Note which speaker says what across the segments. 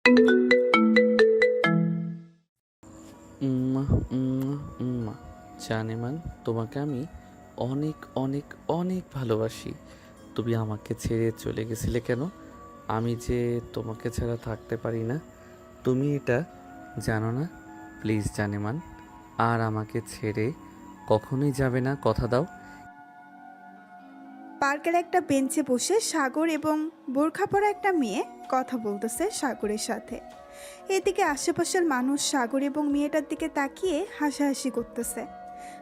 Speaker 1: উম্মা, উম্মা, উম্মা। জানেমান, তোমাকে আমি অনেক অনেক অনেক ভালোবাসি। তুমি আমাকে ছেড়ে চলে গেছিলে কেন? আমি যে তোমাকে ছাড়া থাকতে পারি না, তুমি এটা জানো না? প্লিজ জানেমান, আর আমাকে ছেড়ে কখনোই যাবে না, কথা দাও।
Speaker 2: পার্কের একটা বেঞ্চে বসে সাগর এবং বোরখা পরা একটা মেয়ে কথা বলতেছে সাগরের সাথে। এদিকে আশেপাশের মানুষ সাগর এবং মেয়েটার দিকে তাকিয়ে হাসাহাসি করতেছে।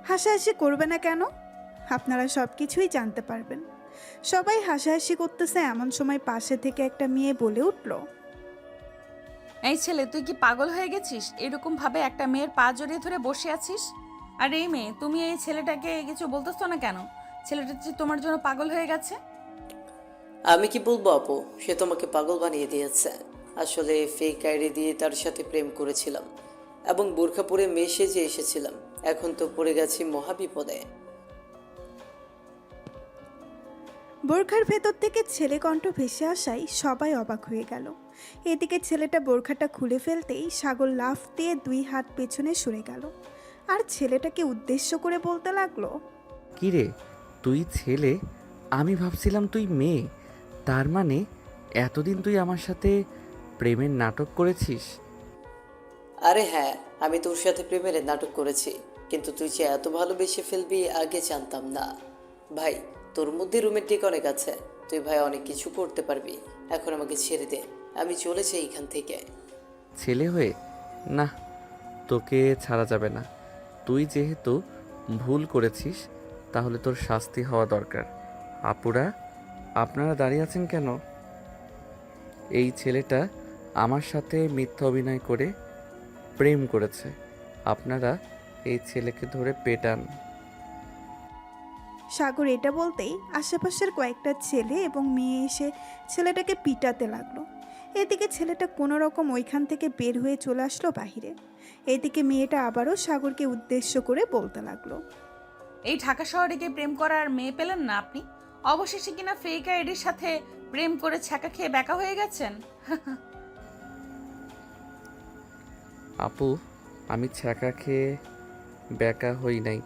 Speaker 2: হাসাহাসি করবে না কেন? আপনারা সব কিছুই জানতে পারবেন। সবাই হাসাহাসি করতেছে এমন সময় পাশে থেকে একটা মেয়ে বলে উঠল,
Speaker 3: এই ছেলে, তুই কি পাগল হয়ে গেছিস? এরকম ভাবে একটা মেয়ের পা জড়িয়ে ধরে বসে আছিস। আর এই মেয়ে, তুমি এই ছেলেটাকে কিছু বলতেছো না কেন? ছেলেটা যে তোমার জন্য পাগল হয়ে গেছে।
Speaker 4: আমি কি বলবো আপু, সে তোমাকে পাগল বানিয়ে দিয়েছে। আসলে ফেক আইডি দিয়ে তার সাথে প্রেম করেছিলাম এবং বোরখা পরে মেয়ে সেজে এসেছিলাম। এখন তো পড়ে গেছি মহাবিপদে।
Speaker 2: বোরখার ভেতর থেকে ছেলে কণ্ঠ ভেসে আসায় সবাই অবাক হয়ে গেল। এদিকে ছেলেটা বোরখাটা খুলে ফেলতেই সাগর লাফ দিয়ে 2 হাত পেছনে সরে গেল আর ছেলেটাকে উদ্দেশ্য করে বলতে লাগলো,
Speaker 1: কি রে, তুই ছেলে? আমি ভাবছিলাম তুই মেয়ে। তার মানে এতদিন তুই আমার সাথে প্রেমের নাটক করেছিস?
Speaker 4: আরে হ্যাঁ, আমি তোর সাথে প্রেমের নাটক করেছি, কিন্তু তুই যে এত ভালোবেসে ফেলবি আগে জানতাম না। ভাই, তোর মধ্যে রোমান্টিক অনেক আছে, তুই ভাই অনেক কিছু করতে পারবি। এখন আমাকে ছেড়ে দে, আমি চলে যাই এখান থেকে।
Speaker 1: ছেলে হয়ে? না, তোকে ছাড়া যাবে না। তুই যেহেতু ভুল করেছিস, তাহলে তোর শাস্তি হওয়া দরকার। আপুরা, আপনারা দাঁড়িয়ে আছেন কেন? এই ছেলেটা আমার সাথে মিথ্যা অভিনয় করে প্রেম করেছে। আপনারা এই ছেলেকে ধরে পেটান।
Speaker 2: সাগর এটা বলতেই আশেপাশের কয়েকটা ছেলে এবং মেয়ে এসে ছেলেটাকে পিটাতে লাগলো। এদিকে ছেলেটা কোনো রকম ওইখান থেকে বের হয়ে চলে আসলো বাহিরে। এদিকে মেয়েটা আবারও সাগরকে উদ্দেশ্য করে বলতে লাগলো,
Speaker 3: এই ঢাকা শহরে গিয়ে প্রেম করার মেয়ে পেলেন না আপনি? অবশেষে কিনা ফেক আইডির সাথে প্রেম করে ছ্যাঁকা খেয়ে বেকা হয়ে গেছেন।
Speaker 1: আপু, আমি ছ্যাঁকা খেয়ে ব্যাকা হই নাই।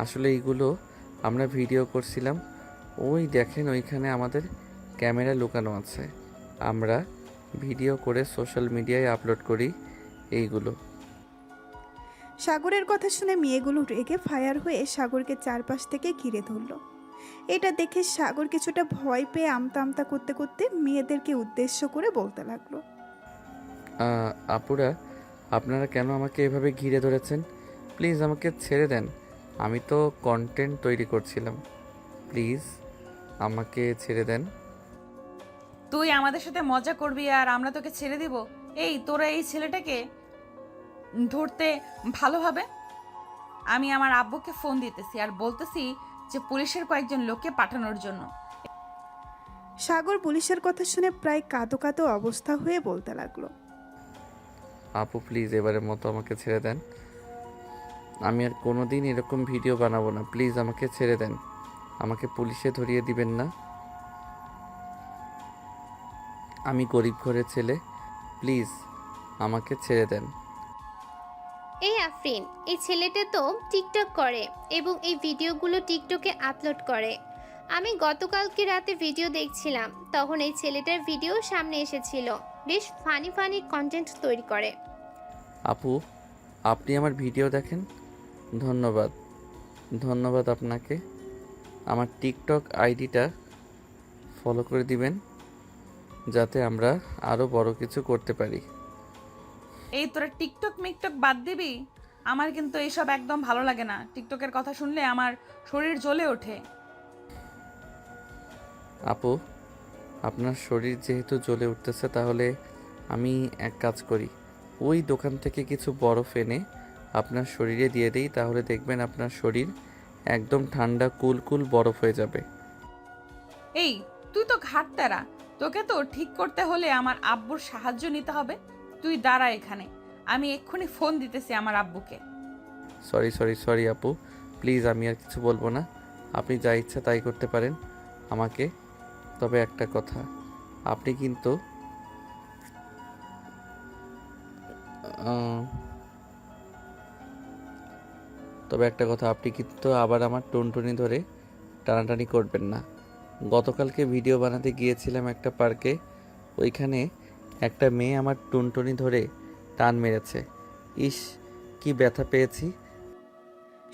Speaker 1: আসলে এইগুলো আমরা ভিডিও করছিলাম। ওই দেখেন, ওইখানে আমাদের ক্যামেরা লুকানো আছে। আমরা ভিডিও করে সোশ্যাল মিডিয়ায় আপলোড করি এইগুলো।
Speaker 2: সাগরের কথা শুনে মেয়েগুলো রেগে ফায়ার হয়ে সাগরকে চারপাশ থেকে ঘিরে ধরল। এটা দেখে সাগর কিছুটা ভয় পেয়ে আমতা আমতা করতে করতে মেয়েদেরকে উদ্দেশ্য করে বলতে লাগলো,
Speaker 1: আপুরা, আপনারা কেন আমাকে এভাবে ঘিরে ধরেছেন? প্লিজ আমাকে ছেড়ে দেন। আমি তো কন্টেন্ট তৈরি করছিলাম। প্লিজ আমাকে ছেড়ে দেন।
Speaker 3: তুই আমাদের সাথে মজা করবি আর আমরা তোকে ছেড়ে দিব? এই, তোরা এই ছেলেটাকে ধরতে ভালোভাবে। আমি আমার আব্বুকে ফোন দিতেছি আর বলতেছি যে পুলিশের কয়েকজন লোককে পাঠানোর জন্য।
Speaker 2: সাগর পুলিশের কথা শুনে প্রায় কাঁদো কাঁদো অবস্থা হয়ে বলতে লাগলো,
Speaker 1: আপু প্লিজ এবারের মতো আমাকে ছেড়ে দেন। আমি আর কোনোদিন এরকম ভিডিও বানাবো না। প্লিজ আমাকে ছেড়ে দেন। আমাকে পুলিশে ধরিয়ে দিবেন না। আমি গরিব ঘরের ছেলে। প্লিজ আমাকে ছেড়ে দেন।
Speaker 5: এই আফরিন, এই ছেলেটা তো টিকটক করে এবং এই ভিডিওগুলো টিকটকে আপলোড করে। আমি গতকালকে রাতে ভিডিও দেখছিলাম, তখন এই ছেলেটার ভিডিও সামনে এসেছিল। বেশ ফানি ফানি কন্টেন্ট তৈরি করে।
Speaker 1: আপু, আপনি আমার ভিডিও দেখেন? ধন্যবাদ। ধন্যবাদ আপনাকে। আমার টিকটক আইডিটা ফলো করে দিবেন, যাতে আমরা আরও বড় কিছু করতে পারি।
Speaker 3: এই, তোরা টিকটক মিকটক বাদ দিবি? আমার কিন্তু এইসব একদম ভালো লাগে না। টিকটকের কথা শুনলে আমার শরীর জ্বলে ওঠে।
Speaker 1: আপু, আপনার শরীর যেহেতু জ্বলে উঠতেছে, তাহলে আমি এক কাজ করি, ওই দোকান থেকে কিছু বরফ এনে আপনার শরীরে দিয়ে দিই। তাহলে দেখবেন আপনার শরীর একদম ঠান্ডা কুল কুল বরফ হয়ে যাবে।
Speaker 3: এই, তুই তো ঘাটতারা। তোকে তো ঠিক করতে হলে আমার আব্বুর সাহায্য নিতে হবে। তুই দাঁড়া এখানে, আমি এক্ষুনি ফোন দিতেছি আমার আব্বুকে।
Speaker 1: সরি সরি সরি আপু, প্লিজ আমি আর কিছু বলবো না। আপনি যা ইচ্ছা তাই করতে পারেন আমাকে। তবে একটা কথা, আপনি কিন্তু আহ, তবে একটা কথা, আপনি কিন্তু আবার আমার টুনটুনি ধরে টানাটানি করবেন না। গতকালকে ভিডিও বানাতে গিয়েছিলাম একটা পার্কে, ওইখানে একটা মেয়ে আমার টুনটুনি ধরে টান মেরেছে। ইস, কি ব্যথা পেয়েছি।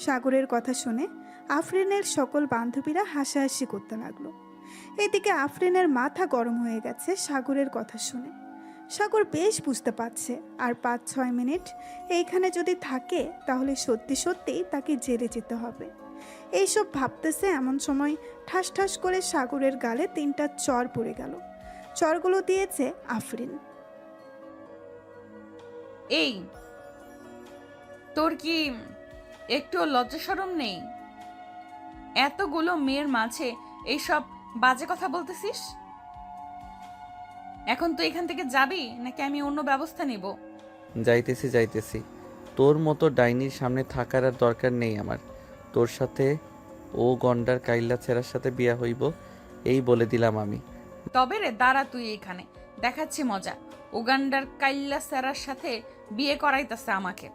Speaker 2: সাগরের কথা শুনে আফরিনের সকল বান্ধবীরা হাসাহাসি করতে লাগলো। এদিকে আফরিনের মাথা গরম হয়ে গেছে সাগরের কথা শুনে। সাগর বেশ বুঝতে পারছে আর 5-6 মিনিট এইখানে যদি থাকে তাহলে সত্যি সত্যিই তাকে জেলে যেতে হবে। এইসব ভাবতেছে এমন সময় ঠাস ঠাস করে সাগরের গালে 3টা চর পড়ে গেল। চরগুলো দিয়েছে আফরিন।
Speaker 3: এই, তোর কি একটুও লজ্জা শরম নেই? এতগুলো মেয়ের মাঝে এইসব বাজে কথা বলতেছিস? এখন তো এখান থেকে যাবি নাকি আমি অন্য ব্যবস্থা নিব?
Speaker 1: যাইতেছি যাইতেছি, তোর মতো ডাইনির সামনে থাকার আর দরকার নেই আমার। তোর সাথে ও গন্ডার কাইল্লা ছেঁড়ার সাথে বিয়া হইব, এই বলে দিলাম আমি।
Speaker 3: তবে রে দাঁড়া, তুই এখানে দেখাচ্ছি মজা। উগান্ডার কাইল্লা স্যারার সাথে বিয়ে করাইতেছে আমাকে।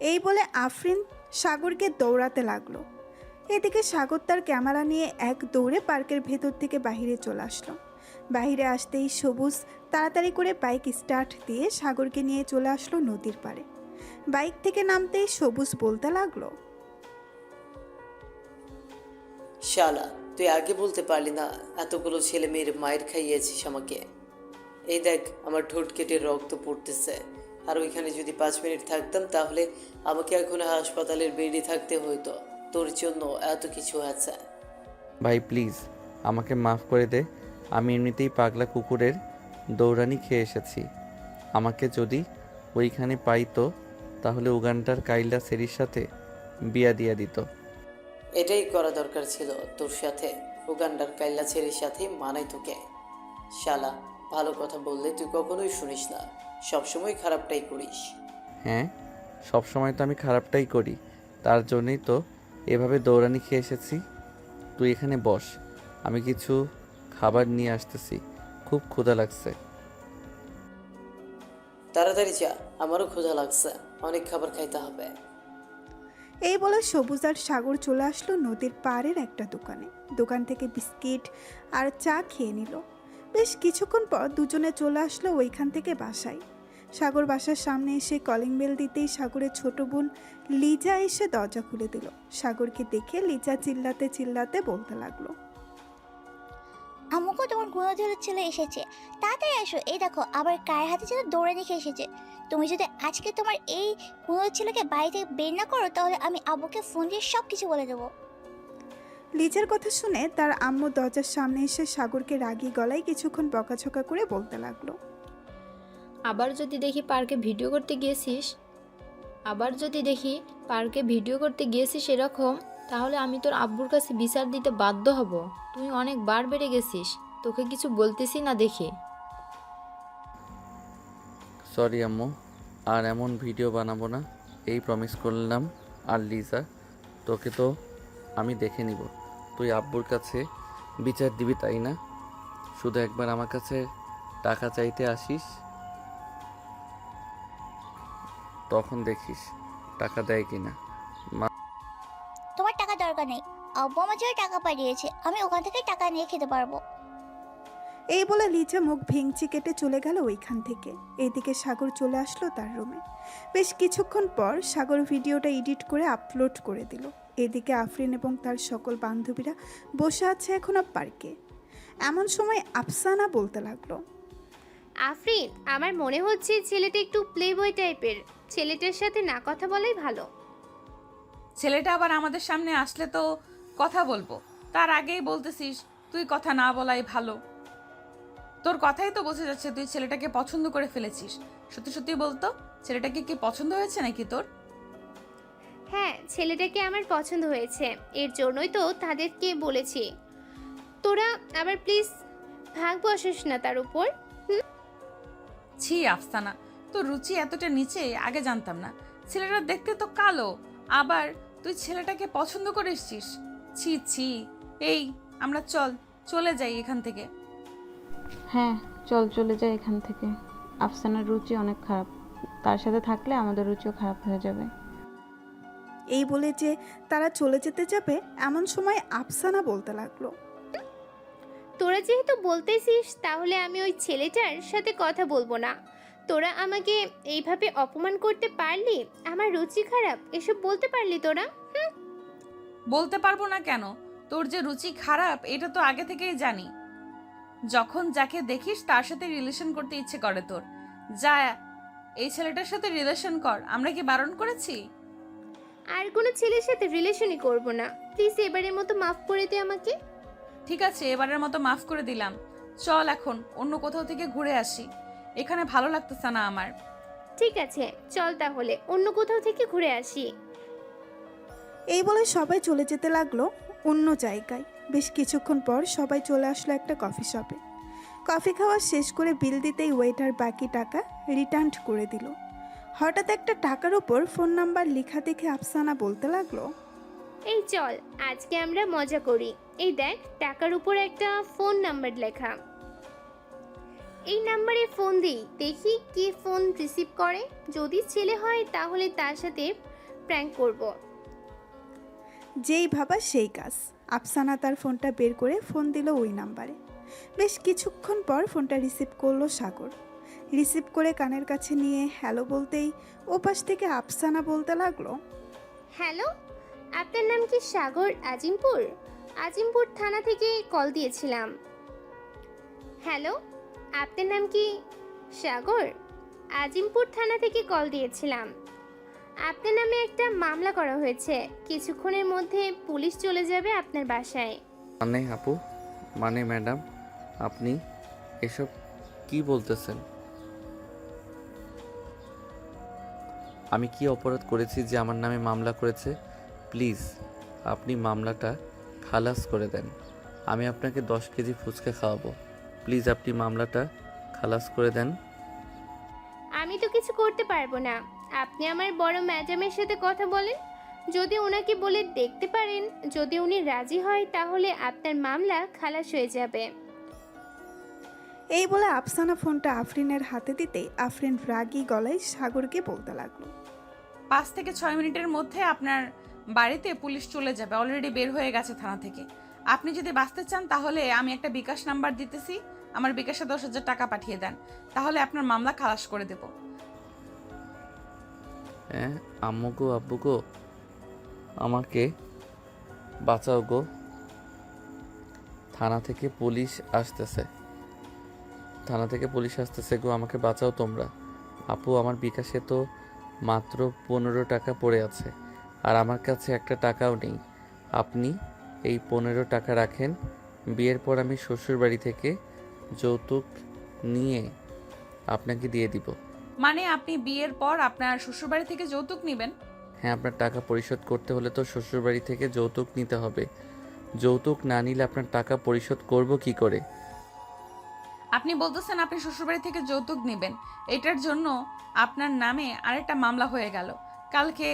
Speaker 2: এই বলে আফরিন সাগরকে দৌড়াতে লাগলো। এদিকে সাগর তার ক্যামেরা নিয়ে এক দৌড়ে পার্কের ভেতর থেকে বাইরে চলে আসলো। বাইরে আসতেই সবুজ তাড়াতাড়ি করে বাইক স্টার্ট দিয়ে সাগরকে নিয়ে চলে আসলো নদীর পাড়ে। বাইক থেকে নামতেই সবুজ বলতে লাগলো,
Speaker 4: শালা, তুই আগে বলতে পারলি না? এতগুলো ছেলে মেয়ের মায়ের খাইয়েছিস আমাকে। এই দেখ, আমার ঠোঁট কেটে রক্ত পড়তেছে। আর ওইখানে যদি 5 মিনিট থাকতাম তাহলে আমাকে এখন হাসপাতালের বেডে থাকতে হইতো। তোর জন্য এত কিছু আছে।
Speaker 1: ভাই প্লিজ আমাকে মাফ করে দে, আমি এমনিতেই পাগলা কুকুরের দৌড়ানি খেয়ে এসেছি। আমাকে যদি ওইখানে পাইতো তাহলে উগান্ডার কাইল্লা সেরির সাথে বিয়া দিয়া দিত।
Speaker 4: এটাই করা দরকার ছিল তোর সাথে। উগান্ডার কাইল্লা ছেলের সাথে মানাই তোকে। শালা, ভালো কথা বললে তুই কখনোই শুনিস না, সবসময় খারাপটাই করিস।
Speaker 1: হ্যাঁ, সব সময় তো আমি খারাপটাই করি, তার জন্যই তো এভাবে দৌড়ানি খেয়ে এসেছি। তুই এখানে বস, আমি কিছু খাবার নিয়ে আসতেছি, খুব ক্ষুধা লাগছে।
Speaker 4: তাড়াতাড়ি যা, আমারও ক্ষুধা লাগছে, অনেক খাবার খাইতে হবে।
Speaker 2: এই বলে সবুজ আর সাগর চলে আসলো নদীর পাড়ের একটা দোকানে। দোকান থেকে বিস্কিট আর চা খেয়ে নিল। বেশ কিছুক্ষণ পর দুজনে চলে আসলো ওইখান থেকে বাসায়। সাগর বাসার সামনে এসে কলিং বেল দিতেই সাগরের ছোট বোন লিজা এসে দরজা খুলে দিল। সাগরকে দেখে লিজা চিল্লাতে চিল্লাতে বলতে লাগলো,
Speaker 6: আম্মুকে তোমার গুণধরের ছেলে এসেছে, তাড়াতাড়ি এসো। এই দেখো আবার কার হাতে যেন দৌড়ে দেখে এসেছে। তুমি যদি আজকে তোমার এই গুণধর ছেলেকে বাড়ি থেকে বের না করো তাহলে আমি আব্বুকে ফোন দিয়ে সব কিছু বলে দেবো।
Speaker 2: লিজার কথা শুনে তার আম্মু দরজার সামনে এসে সাগরকে রাগী গলায় কিছুক্ষণ বকাঝকা করে বলতে লাগলো,
Speaker 7: আবার যদি দেখি পার্কে ভিডিও করতে গিয়েছিস এরকম, তাহলে আমি তোর আব্বুর কাছে বিচার দিতে বাধ্য হব। তুই অনেকবার বেড়ে গেছিস, তোকে কিছু বলতেছি না দেখে।
Speaker 1: সরি আম্মু, আর এমন ভিডিও বানাবো না, এই প্রমিস করলাম। আর লিজা, তোকে তো আমি দেখে নিব। তুই আব্বুর কাছে বিচার দিবি তাই না? শুধু একবার আমার কাছে টাকা চাইতে আসিস, তখন দেখিস টাকা দেয় কিনা।
Speaker 6: তোমার টাকা দরকার নেই, আব্বু আমার জন্য টাকা পাঠিয়েছে, আমি ওখান থেকে টাকা নিয়ে খেতে পারবো।
Speaker 2: এই বলে লিজা মুখ ভেঙচি কেটে চলে গেল ওইখান থেকে। এইদিকে সাগর চলে আসলো তার রুমে। বেশ কিছুক্ষণ পর সাগর ভিডিওটা এডিট করে আপলোড করে দিল। এদিকে আফরিন এবং তার সকল বান্ধবীরা বসে আছে এখনো পার্কে। এমন সময় আফসানা বলতে লাগলো,
Speaker 5: আফরিন, আমার মনে হচ্ছে ছেলেটা একটু প্লে বয় টাইপের। ছেলেটার সাথে না কথা বলাই ভালো।
Speaker 3: ছেলেটা আবার আমাদের সামনে আসলে তো কথা বলবো, তার আগেই বলতেছিস তুই কথা না বলাই ভালো। তোর কথাই তো বোঝা যাচ্ছে তুই ছেলেটাকে পছন্দ করে ফেলেছিস। সত্যি সত্যি বলতো, ছেলেটাকে কি পছন্দ হয়েছে নাকি তোর?
Speaker 5: হ্যাঁ, ছেলেটাকে আমার পছন্দ হয়েছে, এর জন্যই তো তাদেরকে বলেছি। তোরা আবার প্লিজ ভাগ বসিস না তার উপর।
Speaker 3: ছি আফসানা, তোর রুচি এতটা নিচে আগে জানতাম না। ছেলেটা দেখতে তো কালো, আবার তুই ছেলেটাকে পছন্দ করে এসছিস। ছি ছি। এই, আমরা চলে যাই এখান থেকে।
Speaker 7: হ্যাঁ চল, চলে যাই এখান থেকে।
Speaker 8: আফসানার রুচি অনেক খারাপ, তার সাথে থাকলে আমাদের রুচিও খারাপ হয়ে যাবে।
Speaker 2: এই বলে যে তারা চলে যেতে যাবে এমন সময় আফসানা বলতে লাগলো,
Speaker 5: তোরা যেহেতু বলতেছিস তাহলে আমি ওই ছেলেটার সাথে কথা বলবো না। তোরা আমাকে এইভাবে অপমান করতে পারলি, আমার রুচি খারাপ এসব বলতে পারলি তোরা?
Speaker 3: বলতে পারবো না কেন? তোর যে রুচি খারাপ এটা তো আগে থেকেই জানি। যখন যাকে দেখিস তার সাথে রিলেশন করতে ইচ্ছে করে তোর, যা এই ছেলেটার সাথে রিলেশন কর। আমরা কি বারণ করেছি?
Speaker 5: আর কোনো ছেলের সাথে রিলেশনই করব না, প্লিজ এবারের মতো মাফ করে দে আমাকে।
Speaker 3: ঠিক আছে, এবারের মতো মাফ করে দিলাম। চল এখন অন্য কোথাও থেকে ঘুরে আসি, এখানে ভালো লাগতেছে না আমার।
Speaker 5: ঠিক আছে চল তাহলে অন্য কোথাও থেকে ঘুরে আসি।
Speaker 2: এই বলে সবাই চলে যেতে লাগলো অন্য জায়গায়। বেশ কিছুক্ষণ পর সবাই চলে আসলো একটা কফি শপে। কফি খাওয়া শেষ করে বিল দিতেই ওয়েটার বাকি টাকা রিটার্ন করে দিল। হঠাৎ একটা টাকার উপর ফোন নাম্বার লেখা দেখে আফসানা বলতে লাগলো,
Speaker 5: এই চল আজকে আমরা মজা করি। এই দেখ টাকার উপর একটা ফোন নাম্বার লেখা, এই নাম্বারে ফোন দিই, দেখি কে ফোন রিসিভ করে। যদি ছেলে হয় তাহলে তার সাথে প্র্যাঙ্ক করব।
Speaker 2: যেই ভাবা সেই কাজ। আফসানা তার ফোনটা বের করে ফোন দিল ওই নাম্বারে। বেশ কিছুক্ষণ পর ফোনটা রিসিভ করলো সাগর। রিসিভ করে কানের কাছে নিয়ে হ্যালো বলতেই ওপাশ থেকে আফসানা বলতে লাগলো,
Speaker 5: হ্যালো, আপনার নাম কি সাগর? আজিমপুর আজিমপুর থানা থেকে কল দিয়েছিলাম। হ্যালো, আপনার নাম কি সাগর? আজিমপুর থানা থেকে কল দিয়েছিলাম। আপনার নামে একটা মামলা করা হয়েছে, কিছুক্ষণের মধ্যে পুলিশ চলে যাবে আপনার বাসায়।
Speaker 1: মানে আপু, মানে ম্যাডাম, আপনি এসব কি বলতেছেন? আমি কি অপরাধ করেছি যে আমার নামে মামলা করেছে? প্লিজ আপনি মামলাটা খালাস করে দেন। আমি আপনাকে 10 কেজি ফুচকা খাওয়াবো। প্লিজ আপনি মামলাটা খালাস করে দেন।
Speaker 5: আমি তো কিছু করতে পারবো না, আপনি আমার বড় ম্যাডামের সাথে কথা বলেন। যদি ওনাকে বলে দেখতে পারেন, যদি উনি রাজি হয় তাহলে আপনার মামলা খালাস হয়ে যাবে।
Speaker 2: এই বলে আফসানা ফোনটা আফরিনের হাতে দিতেই আফরিন রাগী গলায় সাগরকে বলতে লাগলো,
Speaker 3: 5 থেকে 6 মিনিটের মধ্যে আপনার বাড়িতে পুলিশ চলে যাবে, অলরেডি বের হয়ে গেছে থানা থেকে। আপনি যদি বাঁচতে চান তাহলে আমি একটা বিকাশ নাম্বার দিতেছি, আমার বিকাশে 10,000 টাকা পাঠিয়ে দেন, তাহলে আপনার মামলা খালাস করে দেব।
Speaker 1: হ্যাঁ আম্মু গো, আব্বু গো, আমাকে বাঁচাও গো, থানা থেকে পুলিশ আসতেছে, থানা থেকে পুলিশ আসতেছে গো, আমাকে বাঁচাও তোমরা। আপু আমার বিকাশে তো মাত্র 15 টাকা পড়ে আছে, আর আমার কাছে একটা টাকাও নেই। আপনি এই 15 টাকা রাখেন, বিয়ের পর আমি শ্বশুর বাড়ি থেকে যৌতুক নিয়ে আপনাকে দিয়ে দিব।
Speaker 3: মানে আপনি বিয়ের পর আপনার শ্বশুরবাড়ি থেকে যৌতুক নেবেন?
Speaker 1: হ্যাঁ, আপনার টাকা পরিশোধ করতে হলে তো শ্বশুরবাড়ি থেকে যৌতুক নিতে হবে। যৌতুক না নিলে আপনার টাকা পরিশোধ করব কি করে?
Speaker 3: আপনি বলতেছেন আপনি শ্বশুরবাড়ি থেকে যৌতুক নেবেন, এটার জন্য আপনার নামে আরেকটা মামলা হয়ে গেল। কালকে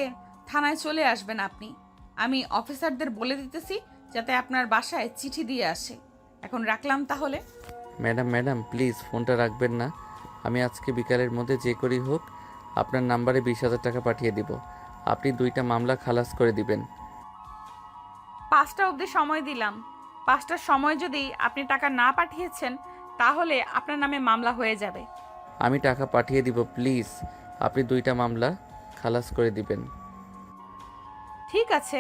Speaker 3: থানায় চলে আসবেন আপনি। আমি অফিসারদের বলে দিতেছি যাতে আপনার বাসায় চিঠি দিয়ে আসে। এখন রাখলাম তাহলে।
Speaker 1: ম্যাডাম প্লিজ ফোনটা রাখবেন না। আমি আজকে বিকালের মধ্যে যে করি হোক আপনার নাম্বারে 20,000 টাকা পাঠিয়ে দিব। আপনি 2টা মামলা খালাস করে দিবেন।
Speaker 3: 5টা অবধি সময় দিলাম, 5টার সময় যদি আপনি টাকা না পাঠিয়েছেন তাহলে আপনার নামে মামলা হয়ে যাবে।
Speaker 1: আমি টাকা পাঠিয়ে দিব, প্লিজ আপনি 2টা মামলা খালাস করে দিবেন।
Speaker 3: ঠিক আছে,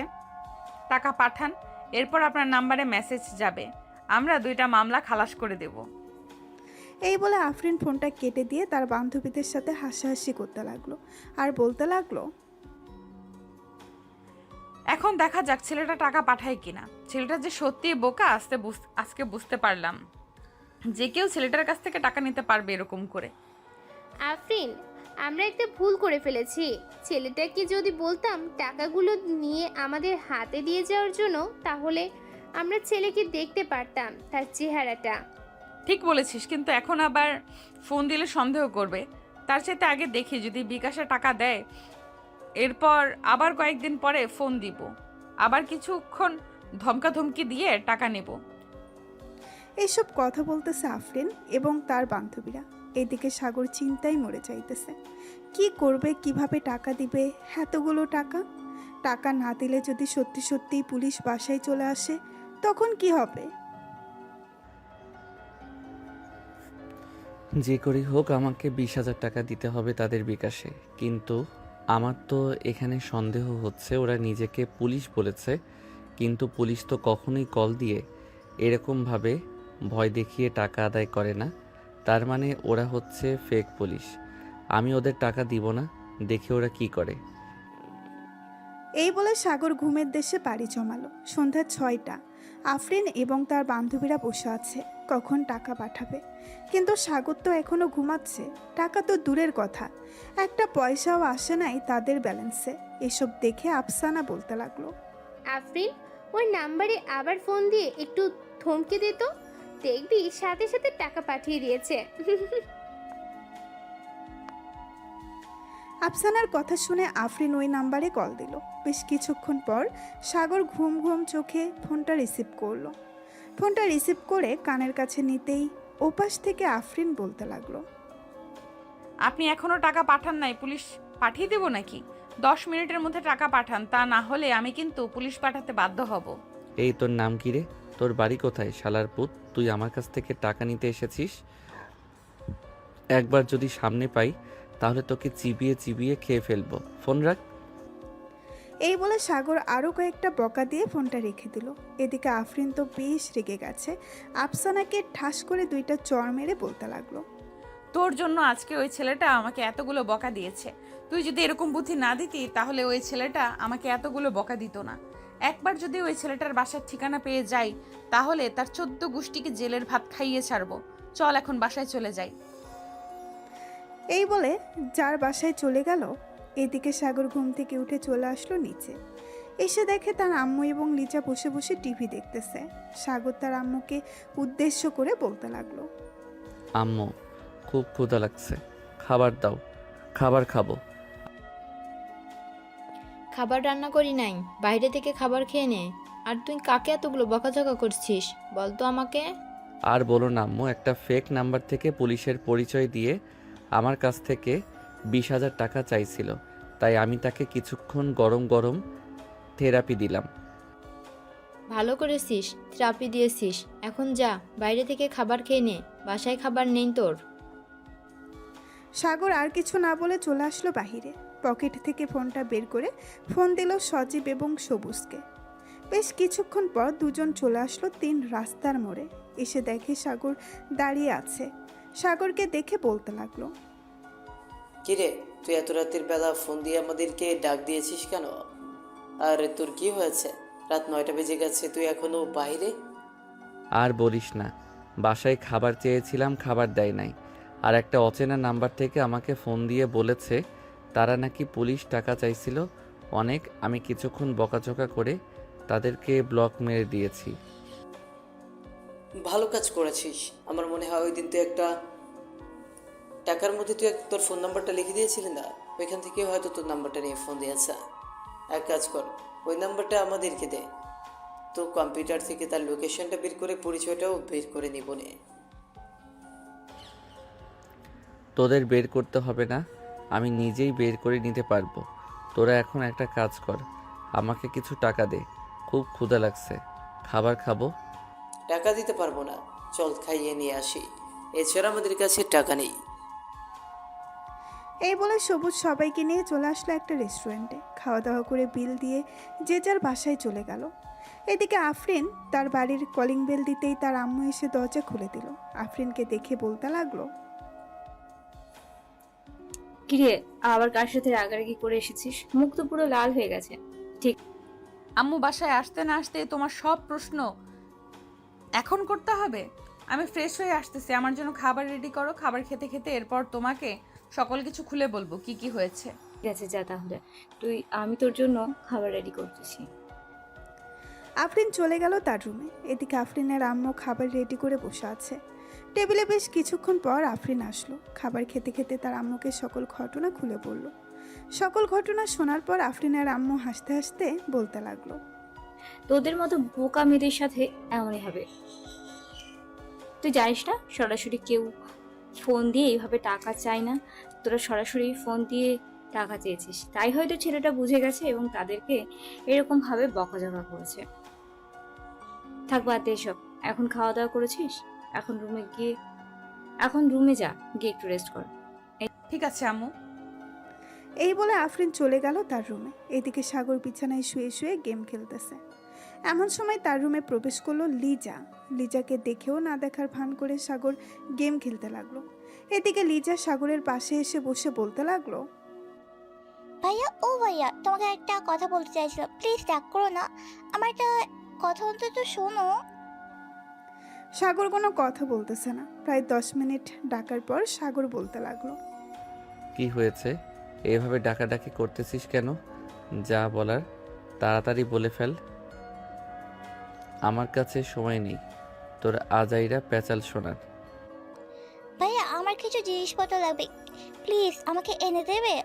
Speaker 3: টাকা পাঠান, এরপর আপনার নাম্বারে মেসেজ যাবে, আমরা 2টা মামলা খালাস করে দেব।
Speaker 2: এই বলে আফরিন ফোনটা কেটে দিয়ে তার বান্ধবীদের সাথে হাসাহাসি করতে লাগলো আর বলতে লাগলো,
Speaker 3: এখন দেখা যাক ছেলেটা টাকা পাঠায় কিনা। ছেলেটা যে সত্যিই বোকা আজকে বুঝতে পারলাম, যে কেউ ছেলেটার কাছ থেকে টাকা নিতে পারবে এরকম করে।
Speaker 5: আফরিন, আমরা একটা ভুল করে ফেলেছি। ছেলেটাকে যদি বলতাম টাকাগুলো নিয়ে আমাদের হাতে দিয়ে যাওয়ার জন্য, তাহলে আমরা ছেলেকে দেখতে পারতাম, তার চেহারাটা।
Speaker 3: ঠিক বলেছিস, কিন্তু এখন আবার ফোন দিলে সন্দেহ করবে। তার চাইতে আগে দেখি যদি বিকাশে টাকা দেয়, এরপর আবার কয়েকদিন পরে ফোন দিব, আবার কিছুক্ষণ ধমকাধমকি দিয়ে টাকা নেব।
Speaker 2: এইসব কথা বলতেছে আফরিন এবং তার বান্ধবীরা। এদিকে সাগর চিন্তায় মরে যাইতেছে। কি করবে, কিভাবে টাকা দিবে? এতগুলো টাকা টাকা না দিলে যদি সত্যি সত্যিই পুলিশ বাসায় চলে আসে তখন কি হবে?
Speaker 1: যে করেই হোক আমাকে 20,000 টাকা দিতে হবে তাদের বিকাশে। কিন্তু আমার তো এখানে সন্দেহ হচ্ছে ওরা নিজেকে পুলিশ বলেছে, কিন্তু পুলিশ তো কখনোই কল দিয়ে এরকমভাবে ভয় দেখিয়ে টাকা আদায় করে না। তার মানে ওরা হচ্ছে ফেক পুলিশ। আমি ওদের টাকা দিব না, দেখে ওরা কি করে।
Speaker 2: এই বলে সাগর ঘুমের দেশে পাড়ি জমালো। সন্ধ্যা 6টা। আফরিন এবং তার বান্ধবীরা বসে আছে কখন টাকা পাঠাবে, কিন্তু সাগর তো এখনো ঘুমাচ্ছে। টাকা তো দূরের কথা, একটা পয়সাও আসে নাই তাদের ব্যালেন্সে। এসব দেখে আফসানা বলতে লাগলো,
Speaker 5: আফরিন, ওই নাম্বারে আবার ফোন দিয়ে একটু থমকে দে তো, দেখবি সাথে সাথে টাকা পাঠিয়ে দিয়েছে।
Speaker 2: আফসানার কথা শুনে আফরিন ওই নাম্বারে কল দিল। বেশ কিছুক্ষণ পর সাগর ঘুম ঘুম চোখে ফোনটা রিসিভ করলো। ফোনটা রিসিভ করে কানের কাছে নিতেই ওপাশ থেকে আফরিন বলতে লাগলো,
Speaker 3: আপনি এখনো টাকা পাঠান নাই, পুলিশ পাঠিয়ে দেবো নাকি? 10 মিনিটের মধ্যে টাকা পাঠান, তা না হলে আমি কিন্তু পুলিশ পাঠাতে বাধ্য হব।
Speaker 1: এই তোর নাম কি রে? তোর বাড়ি কোথায় শালার পুত? তুই আমার কাছ থেকে টাকা নিতে এসেছিস? একবার যদি সামনে পাই তাহলে তোকে চিবিয়ে চিবিয়ে খেয়ে ফেলবো। ফোন রাখ।
Speaker 2: এই বলে সাগর আরও কয়েকটা বকা দিয়ে ফোনটা রেখে দিল। এদিকে আফরিন তো বেশ রেগে গেছে। আফসানাকে ঠাস করে 2টা চড় মেরে বলতে লাগলো,
Speaker 3: তোর জন্য আজকে ওই ছেলেটা আমাকে এতগুলো বকা দিয়েছে। তুই যদি এরকম বুদ্ধি না দিতি তাহলে ওই ছেলেটা আমাকে এতগুলো বকা দিত না। একবার যদি ওই ছেলেটার বাসার ঠিকানা পেয়ে যাই তাহলে তার 14 গোষ্ঠীকে জেলের ভাত খাইয়ে ছাড়বো। চল এখন বাসায় চলে যাই।
Speaker 2: এই বলে যার বাসায় চলে গেল। এদিকে সাগর ঘুম থেকে উঠে চলে আসলো নিচে। এসে দেখে তার আম্মু এবং লিজা বসে বসে টিভি দেখতেছে। সাগর তার আম্মুকে উদ্দেশ্য করে বলতে লাগলো,
Speaker 1: আম্মু, খুব ক্ষুধা লাগছে, খাবার দাও, খাবার খাবো।
Speaker 7: খাবার রান্না করি নাই, বাইরে থেকে খাবার খেয়ে নে। আর তুই কাকে এতগুলো বকাঝকা করছিস বল তো আমাকে?
Speaker 1: আর বলো না আম্মু, একটা ফেক নাম্বার থেকে পুলিশের পরিচয় দিয়ে আমার কাছ থেকে 20,000 টাকা চাইছিল, তাই আমি তাকে কিছুক্ষণ গরম গরম থেরাপি দিলাম।
Speaker 7: ভালো করেছিস, থেরাপি দিয়েছিস। এখন যা, বাইরে থেকে খাবার খেয়ে নে, বাসায় খাবার নেই তোর।
Speaker 2: সাগর আর কিছু না বলে চলে আসলো বাহিরে। পকেট থেকে ফোনটা বের করে ফোন দিল সজীব এবং সবুজকে। বেশ কিছুক্ষণ পর দুজন চলে আসলো 3 রাস্তার মোড়ে। এসে দেখে সাগর দাঁড়িয়ে আছে। সাগরকে দেখে বলতে লাগলো,
Speaker 4: কিরে, তুই এত রাতের বেলা ফোন দিয়ে আমাদেরকে ডাক দিয়েছিস কেন? আর তোর কি হয়েছে? রাত 9টা বেজে গেছে, তুই এখনো বাইরে?
Speaker 1: আর বলিস না, বাসায় খাবার চেয়েছিলাম, খাবার দেয় নাই। আর একটা অচেনা নাম্বার থেকে আমাকে ফোন দিয়ে বলেছে তারা নাকি পুলিশ টাকা চাইছিল অনেক। আমি কিছুক্ষণ বকাঝকা করে তাদেরকে ব্লক মেরে দিয়েছি।
Speaker 4: ভালো কাজ করেছিস। আমার মনে হয় ওই দিন তুই একটা টাকার মধ্যে তুই তোর ফোন নাম্বারটা লিখে দিয়েছিলি না, ওইখান থেকে হয়তো তোর নাম্বারটা নিয়ে ফোন দিয়েছে। এক কাজ কর, ওই নাম্বারটা আমাদেরকে দে, তো কম্পিউটার থেকে তার লোকেশনটা বের করে পরিচয়টাও বের করে নিব নে।
Speaker 1: তোদের বের করতে হবে না, আমি নিজেই বের করে নিতে পারবো। তোরা এখন একটা কাজ কর, আমাকে কিছু টাকা দে, খুব ক্ষুধা লাগছে, খাবার খাবো।
Speaker 4: টাকা দিতে পারবো না, চল খাইয়ে নিয়ে আসি, এছাড়া আমাদের কাছে টাকা নেই।
Speaker 2: এই বলে সবুজ সবাইকে নিয়ে চলে আসলো একটা রেস্টুরেন্টে। খাওয়া দাওয়া করে বিল দিয়ে যে যার বাসায় চলে গেল। এদিকে আফরিন তার বাড়ির কলিং বেল দিতেই তার আম্মু এসে দরজা খুলে দিল। আফরিনকে দেখে বলতে লাগলো,
Speaker 9: কিরে, আবার কার সাথে রাগারাগি করে এসেছিস? মুখ তো পুরো লাল হয়ে গেছে।
Speaker 3: আম্মু বাসায় আসতে না আসতে তোমার সব প্রশ্ন এখন করতে হবে? আমি ফ্রেশ হয়ে আসতেছি, আমার জন্য খাবার রেডি করো। খাবার খেতে খেতে এরপর তোমাকে সকল কিছু খুলে বলবো কি কি হয়েছে।
Speaker 9: ঠিক আছে, যা তাহলে। আমি তোর জন্য খাবার রেডি করতেছি।
Speaker 2: আফরিন চলে গেল তার রুমে। এদিকে আফরিনের আম্মু খাবার রেডি করে বসে আছে টেবিলে। বেশ কিছুক্ষণ পর আফরিন আসলো। খাবার খেতে খেতে তার আম্মুকে সকল ঘটনা খুলে বলল। সকল ঘটনা শোনার পর আফরিনের আম্মু হাসতে হাসতে বলতে লাগলো,
Speaker 9: তোদের মতো বোকা মেয়েদের সাথে এমনই হবে। তুই জানিস না সরাসরি কেউ ফোন দিয়ে এইভাবে টাকা চাই না, তোরা সরাসরি ফোন দিয়ে টাকা চেয়েছিস, তাই হয়তো ছেলেটা বুঝে গেছে এবং তাদেরকে এরকম ভাবে বকাঝকা করেছে। থাক বাদ দে এসব, এখন খাওয়া দাওয়া করেছিস, এখন রুমে যা, গিয়ে একটু রেস্ট কর।
Speaker 3: ঠিক আছে আম্মু।
Speaker 2: এই বলে আফরিন চলে গেল তার রুমে। এদিকে সাগর বিছানায় শুয়ে শুয়ে গেম খেলতেছে। এমন সময় তার রুমে প্রবেশ করলো লিজা। লিজাকে দেখেও না দেখার ভান করে সাগর গেম খেলতে লাগলো। এদিকে লিজা সাগরের পাশে এসে বসে বলতে লাগলো,
Speaker 6: ভাইয়া ও ভাইয়া, তোমাকে একটা কথা বলতে চাইছিলাম, প্লিজ রাগ করো না, আমার একটা কথা অন্তত শোনো।
Speaker 2: সাগর কোনো কথা বলতেছে না। প্রায় 10 মিনিট ডাকার পর সাগর বলতে লাগলো,
Speaker 1: কি হয়েছে? এভাবে ডাকাডাকি করতেছিস কেন? যা বলার তাড়াতাড়ি বলে ফেল। আমার কাছে সময় নেই তোর আজাইরা প্যাচাল শোনার।
Speaker 6: ভাইয়া আমার কিছু জিনিসপত্র লাগবে, প্লিজ আমাকে এনে দেবে?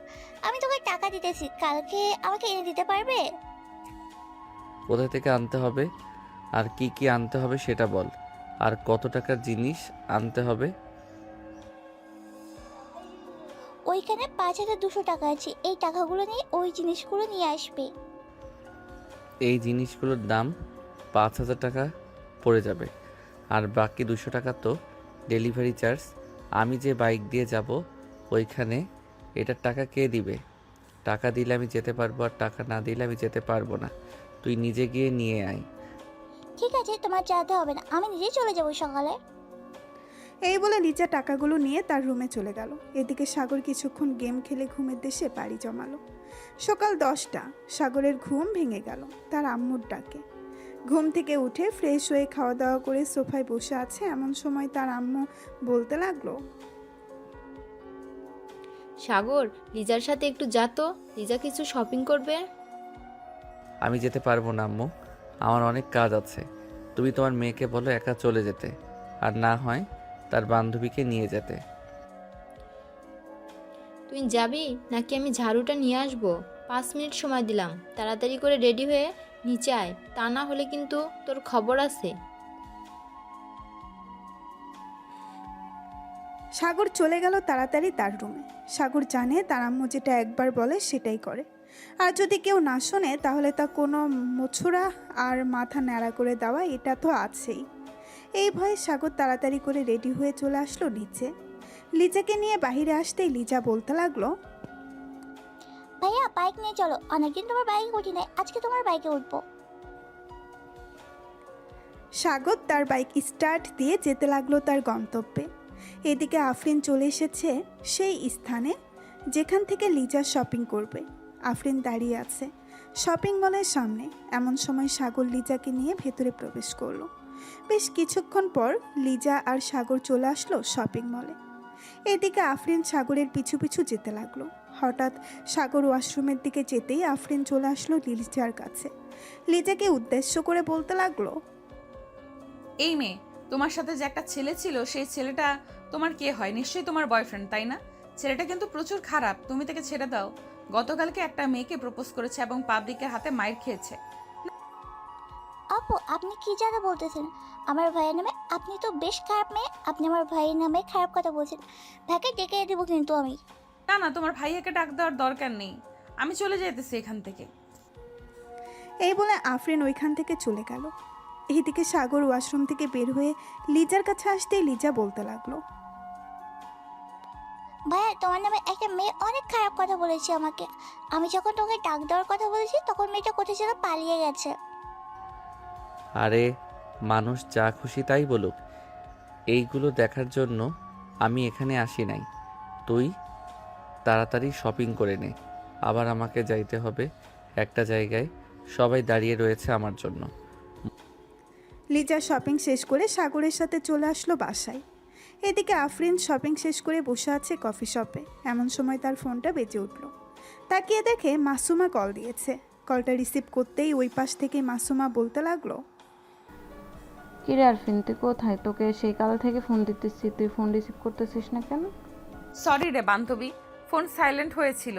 Speaker 6: আমি তোকে টাকা দিতেছি, কালকে আমাকে এনে দিতে পারবে?
Speaker 1: কোথা থেকে আনতে হবে আর কি কি আনতে হবে সেটা বল। আর কত টাকার জিনিস আনতে হবে?
Speaker 6: ওইখানে 5200 টাকা আছে, এই টাকাগুলো নিয়ে ওই জিনিসগুলো নিয়ে আসবে।
Speaker 1: এই জিনিসগুলোর দাম 5000 টাকা পড়ে যাবে, আর বাকি 200 টাকা তো ডেলিভারি চার্জ। আমি যে বাইক দিয়ে যাব ওইখানে এটার টাকা কে দিবে? টাকা দিলে আমি যেতে পারবো, আর টাকা না দিলে আমি যেতে পারবো না। তুই নিজে গিয়ে নিয়ে আয়।
Speaker 6: ঠিক আছে, তোমার যেতে হবে না, আমি নিজেই চলে যাবো সকালে।
Speaker 2: এই বলে লিজা টাকাগুলো নিয়ে তার রুমে চলে গেল। এদিকে সাগর কিছুক্ষণ গেম খেলে ঘুমের দেশে পাড়ি জমালো। সকাল 10টা। সাগরের ঘুম ভেঙে গেল তার আম্মুর ডাকে। ঘুম থেকে উঠে ফ্রেশ হয়ে খাওয়া দাওয়া করে সোফায় বসে আছে। এমন সময় তার আম্মু বলতে লাগলো,
Speaker 7: সাগর, লিজার সাথে একটু যা তো, লিজা কিছু শপিং করবে।
Speaker 1: আমি যেতে পারবো না আম্মু, আমার অনেক কাজ আছে। তুমি তোমার মেয়েকে বলো একা চলে যেতে, আর না হয় তার বান্ধবীকে নিয়ে যেতে।
Speaker 7: তুই যাবি নাকি আমি ঝাড়ুটা নিয়ে আসবো? 5 মিনিট সময় দিলাম, তাড়াতাড়ি করে রেডি হয়ে নিচে আয়, তা না হলে কিন্তু তোর খবর আছে।
Speaker 2: সাগর চলে গেল তাড়াতাড়ি তার রুমে। সাগর জানে তার আম্মু যেটা একবার বলে সেটাই করে, আর যদি কেউ না শোনে তাহলে তা কোনো মোছরা আর মাথা ন্যাড়া করে দেওয়া, এটা তো আছেই। এই ভয়ে সাগর তাড়াতাড়ি করে রেডি হয়ে চলে আসলো নিচে। লিজাকে নিয়ে বাইরে আসতেই লিজা বলতে লাগলো,
Speaker 6: ভাইয়া বাইক নিয়ে চলো, অনেকদিন তোমার বাইকে উঠি নাই, আজকে তোমার বাইকে উঠবো।
Speaker 2: সাগর তার বাইক স্টার্ট দিয়ে যেতে লাগলো তার গন্তব্যে। এদিকে আফরিন চলে এসেছে সেই স্থানে যেখান থেকে লিজা শপিং করবে। আফরিন দাঁড়িয়ে আছে শপিং মলের সামনে। এমন সময় সাগর লিজাকে নিয়ে ভেতরে প্রবেশ করলো। বেশ কিছুক্ষণ পর লিজা আর সাগর চলে আসলো শপিং মলে। এদিকে আফরিন সাগরের পিছু পিছু যেতে লাগলো। হঠাৎ সাগর ওয়াশরুমের দিকে যেতেই আফরিন চলে আসলো লিজার কাছে। লিজাকে উদ্দেশ্য করে বলতে লাগলো,
Speaker 3: এই মেয়ে, তোমার সাথে যে একটা ছেলে ছিল সেই ছেলেটা তোমার কে হয়? নিশ্চয়ই তোমার বয়ফ্রেন্ড, তাই না? ছেলেটা কিন্তু প্রচুর খারাপ, তুমি তাকে ছেড়ে দাও। গতকালকে একটা মেয়েকে প্রপোজ করেছে এবং পাবলিকের হাতে মাইর খেয়েছে।
Speaker 6: আপু আপনি কি জায়গা বলতেছেন? আমার ভাইয়ের নামে আপনি তো বেশ খারাপ মেয়ে, আপনি আমার ভাইয়ের নামে খারাপ কথা বলছেন। ভাইকে ডেকে দেবো কিন্তু আমি।
Speaker 3: না না, তোমার ভাইয়াকে ডাক দেওয়ার দরকার নেই, আমি চলে যেতেছি এখান থেকে।
Speaker 2: এই বলে আফরিন ওইখান থেকে চলে গেল। এইদিকে সাগর ওয়াশরুম থেকে বের হয়ে লিজার কাছে আসতেই লিজা বলতে লাগলো,
Speaker 6: ভাইয়া তোমার নামে একটা মেয়ে অনেক খারাপ কথা বলেছে আমাকে। আমি যখন তোকে ডাক দেওয়ার কথা বলেছি তখন মেয়েটা কোথায় যেন পালিয়ে গেছে।
Speaker 1: আরে মানুষ যা খুশি তাই বলুক, এইগুলো দেখার জন্য আমি এখানে আসি নাই। তুই তাড়াতাড়ি শপিং করে নে, আবার আমাকে যাইতে হবে একটা জায়গায়, সবাই দাঁড়িয়ে রয়েছে আমার জন্য।
Speaker 2: লিজা শপিং শেষ করে সাগরের সাথে চলে আসলো বাসায়। এদিকে আফরিন শপিং শেষ করে বসে আছে কফি শপে। এমন সময় তার ফোনটা বেজে উঠল। তাকিয়ে দেখে মাসুমা কল দিয়েছে। কলটা রিসিভ করতেই ওই পাশ থেকে মাসুমা বলতে লাগলো,
Speaker 8: কিরে আরফিন, তুই কোথায়? তোকে সেই কাল থেকে ফোন দিতেছি, তুই ফোন রিসিভ করতেছিস না কেন?
Speaker 3: সরি রে বান্ধবী, ফোন সাইলেন্ট হয়েছিল,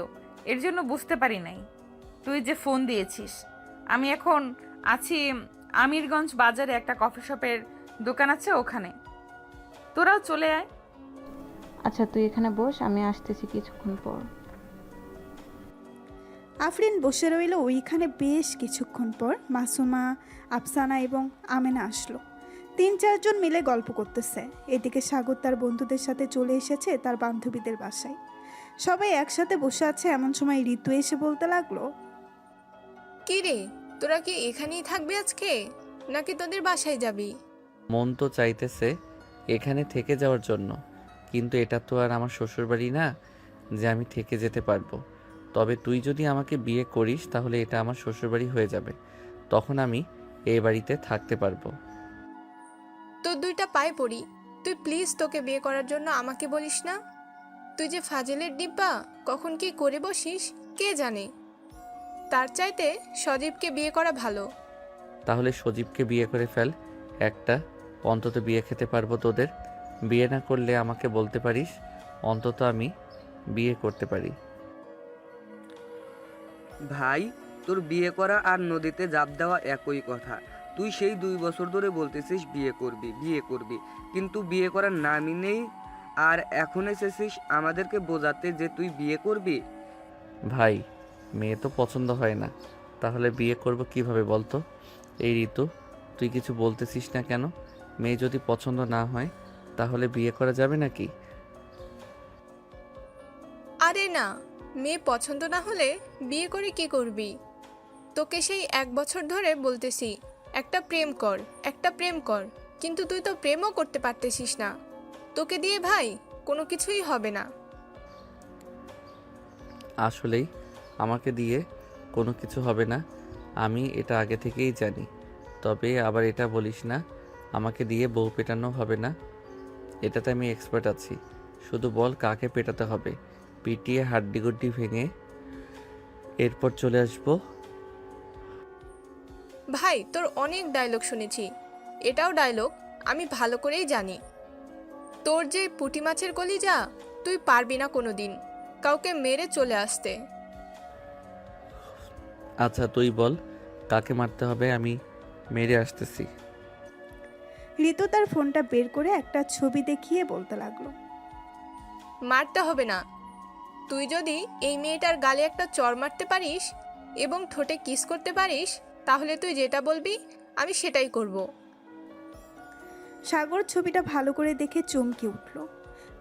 Speaker 3: এর জন্য বুঝতে পারি নাই তুই যে ফোন দিয়েছিস। আমি এখন আছি আমিরগঞ্জ বাজারে, একটা কফি শপের দোকান আছে ওখানে, তোরাও চলে আয়।
Speaker 8: আচ্ছা তুই এখানে বস, আমি আসতেছি কিছুক্ষণ পর।
Speaker 2: আফরিন বসে রইল ওইখানে। বেশ কিছুক্ষণ পর মাসুমা, আফসানা এবং আমেনা আসলো। 3-4 জন মিলে গল্প করতেছে। এদিকে সাগর তার বন্ধুদের সাথে চলে এসেছে তার বান্ধবীদের বাসায়। সবাই একসাথে বসে আছে। এমন সময় ঋতু এসে বলতে লাগলো,
Speaker 10: কি রে, তোরা কি এখানেই থাকবি আজকে, নাকি তোদের বাসায় যাবি?
Speaker 1: মন তো চাইতেছে এখানে থেকে যাওয়ার জন্য, কিন্তু এটা তো আর আমার শ্বশুরবাড়ি না যে আমি থেকে যেতে পারবো। তবে তুই যদি আমাকে বিয়ে করিস তাহলে এটা আমার শ্বশুরবাড়ি হয়ে যাবে, তখন আমি এই বাড়িতে থাকতে পারবো।
Speaker 10: তোর 2টা পায়ে পড়ি, তুই প্লিজ তোকে বিয়ে করার জন্য আমাকে বলিস না। তুই যে ফাজিলের ডিব্বা, কখন কি করে বসিস কে জানে। তার চাইতে সজীবকে বিয়ে করা ভালো।
Speaker 1: তাহলে সজীবকে বিয়ে করে ফেল, একটা অন্তত বিয়ে খেতে পারবো তোদের। বিয়ে না করলে আমাকে বলতে পারিস, অন্তত আমি বিয়ে করতে পারি।
Speaker 11: ভাই, তোর বিয়ে করা আর নদীতে জাপ দেওয়া একই কথা। তুই সেই 2 বছর ধরে বলতেছিস বিয়ে করবি বিয়ে করবি, কিন্তু বিয়ে করার নামই নেই। আর এখন এসেছিস আমাদেরকে বোঝাতে যে তুই বিয়ে করবি।
Speaker 1: ভাই, মেয়ে তো পছন্দ হয় না, তাহলে বিয়ে করব কিভাবে বলতো? এই ঋতু, তুই কিছু বলতেছিস না কেন? মেয়ে যদি পছন্দ না হয় তাহলে বিয়ে করা যাবে নাকি?
Speaker 10: আরে না, মেয়ে পছন্দ না হলে বিয়ে করে কি করবি? তোকে সেই 1 বছর ধরে বলতেছি একটা প্রেম কর, একটা প্রেম কর, কিন্তু তুই তো প্রেমও করতে পারতেছিস না। তোকে দিয়ে ভাই কোনো কিছুই হবে না।
Speaker 1: আসলেই আমাকে দিয়ে কোনো কিছু হবে না, আমি এটা আগে থেকেই জানি। তবে আবার এটা বলিস না আমাকে দিয়ে বউ পেটানো হবে না, এটাতে আমি এক্সপার্ট আছি। শুধু বল কাকে পেটাতে হবে, পিটিয়ে হাড্ডিগুড্ডি ভেঙে এরপর চলে আসবো।
Speaker 10: ভাই, তোর অনেক ডায়লগ শুনেছি, এটাও ডায়লগ আমি ভালো করেই জানি। তোর যে পুঁটি মাছের কলিজা, তুই পারবি না কোনো দিন কাউকে মেরে চলে আসতে।
Speaker 1: আচ্ছা তুই বল কাকে মারতে হবে, আমি মেরে আসতেছি।
Speaker 2: ঋতু তার ফোনটা বের করে একটা ছবি দেখিয়ে বলতে লাগলো,
Speaker 10: মারতে হবে না। তুই যদি এই মেয়েটার গালে একটা চড় মারতে পারিস এবং ঠোঁটে কিস করতে পারিস, তাহলে তুই যেটা বলবি আমি সেটাই করব।
Speaker 2: সাগর ছবিটা ভালো করে দেখে চমকে উঠল,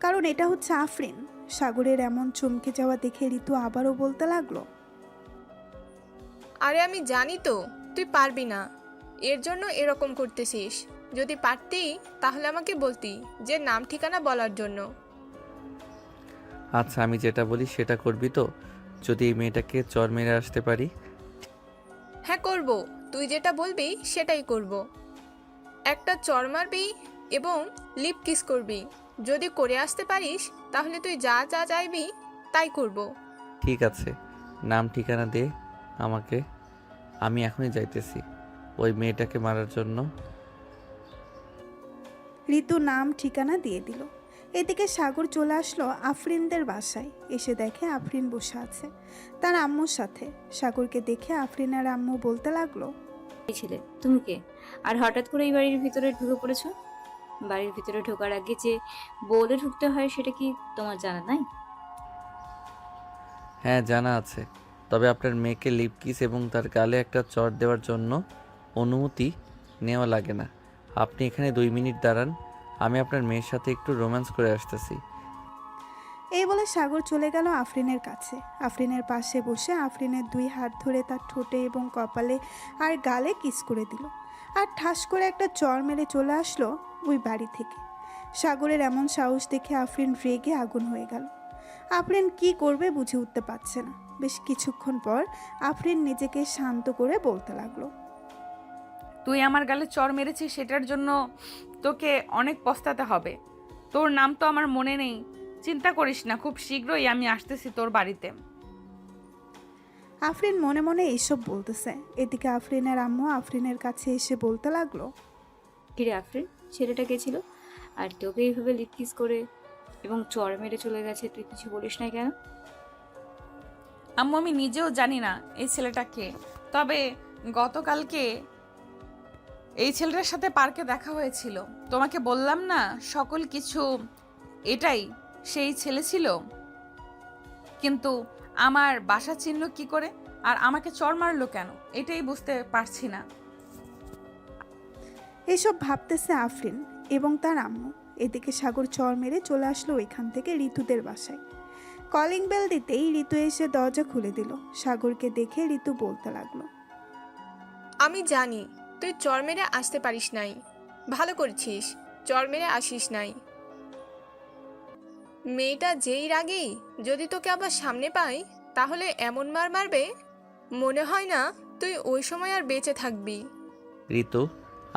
Speaker 2: কারণ এটা হচ্ছে আফরিন। সাগরের এমন চমকে যাওয়া দেখে ঋতু আবারও বলতে লাগলো,
Speaker 10: আরে আমি জানি তো তুই পারবি না, এর জন্য এরকম করতেছিস। যদি পারতি তাহলে আমাকে বলতি, যে নাম ঠিকানা বলার জন্য।
Speaker 1: আচ্ছা আমি যেটা বলি সেটা করবি তো? যদি এই মেয়েটাকে চর মেরে আসতে পারি?
Speaker 10: হ্যাঁ করব, তুই যেটা বলবি সেটাই করব। একটা চড় মারবি এবং লিপ কিস করবি। যদি করে আসতে পারিস তাহলে তুই যা যা চাইবি তাই করব।
Speaker 1: ঠিক আছে, নাম ঠিকানা দে আমাকে, আমি এখনই যাইতেছি ওই মেয়েটাকে মারার জন্য।
Speaker 2: ঋতু নাম ঠিকানা দিয়ে দিল। এদিকে সাগর চলে আসলো আফরিনদের বাসায়। এসে দেখে আফরিন বসে আছে তার আম্মুর সাথে। সাগরকে দেখে আফরিনের আম্মু বলতে লাগলো,
Speaker 9: এই ছেলে তুমি কে, আর হঠাৎ করে এই বাড়ির ভিতরে ঢুকে পড়েছো? বাড়ির ভিতরে ঢোকার আগে যে বলে ঢুকতে হয় সেটা কি তোমার জানা নাই?
Speaker 1: হ্যাঁ জানা আছে, তবে আপনার মেয়েকে লিপ কিস এবং তার গালে একটা চড় দেওয়ার জন্য অনুমতি নেওয়া লাগে না। আপনি এখানে 2 মিনিট দাঁড়ান, আমি আপনার মেয়ের সাথে একটু রোম্যান্স করে আসতেছি।
Speaker 2: এই বলে সাগর চলে গেল আফরিনের কাছে। আফরিনের পাশে বসে আফরিনের 2 হাত ধরে তার ঠোঁটে এবং কপালে আর গালে কিস করে দিল, আর ঠাস করে একটা চড় মেরে চলে আসলো ওই বাড়ি থেকে। সাগরের এমন সাহস দেখে আফরিন রেগে আগুন হয়ে গেল। আফরিন কি করবে বুঝে উঠতে পারছে না। বেশ কিছুক্ষণ পর আফরিন নিজেকে শান্ত করে বলতে লাগলো,
Speaker 3: তুই আমার গালে চড় মেরেছিস, সেটার জন্য তোকে অনেক পস্তাতে হবে। তোর নাম তো আমার মনে নেই, চিন্তা করিস না, খুব শীঘ্রই আমি আসতেছি তোর বাড়িতে।
Speaker 2: আফরিন মনে মনে এইসব বলতেছে। এদিকে আফরিনের আম্মু আফরিনের কাছে এসে বলতে লাগলো,
Speaker 9: কিরে আফরিন, ছেলেটা গেছিল আর তোকে এইভাবে লিপ কিস করে এবং চড় মেরে চলে গেছে, তুই কিছু বলিস না কেন?
Speaker 3: আম্মু আমি নিজেও জানি না এই ছেলেটা কে, তবে গতকালকে এই ছেলেটার সাথে পার্কে দেখা হয়েছিল। তোমাকে বললাম না সকল কিছু, এটাই সেই ছেলে ছিল, কিন্তু আমার বাসা চিনল কি করে আর আমাকে চড় মারলো কেন, এটাই বুঝতে পারছি না।
Speaker 2: এসব ভাবতেছে আফরিন এবং তার আম্মু। এদিকে সাগর চর মেরে চলে আসলো ওইখান থেকে ঋতুদের বাসায়। কলিং বেল দিতেই ঋতু এসে দরজা খুলে দিল। সাগরকে দেখে ঋতু বলতে লাগলো,
Speaker 10: আমি জানি তুই চর মেরে আসতে পারিস নাই, ভালো করেছিস, চর মেরে আসিস নাই। মেয়েটা যেই রাগেই যদি তোকে আবার সামনে পাই তাহলে এমন মার মারবে মনে হয় না তুই ওই সময় আর বেঁচে থাকবি।
Speaker 1: ঋতু,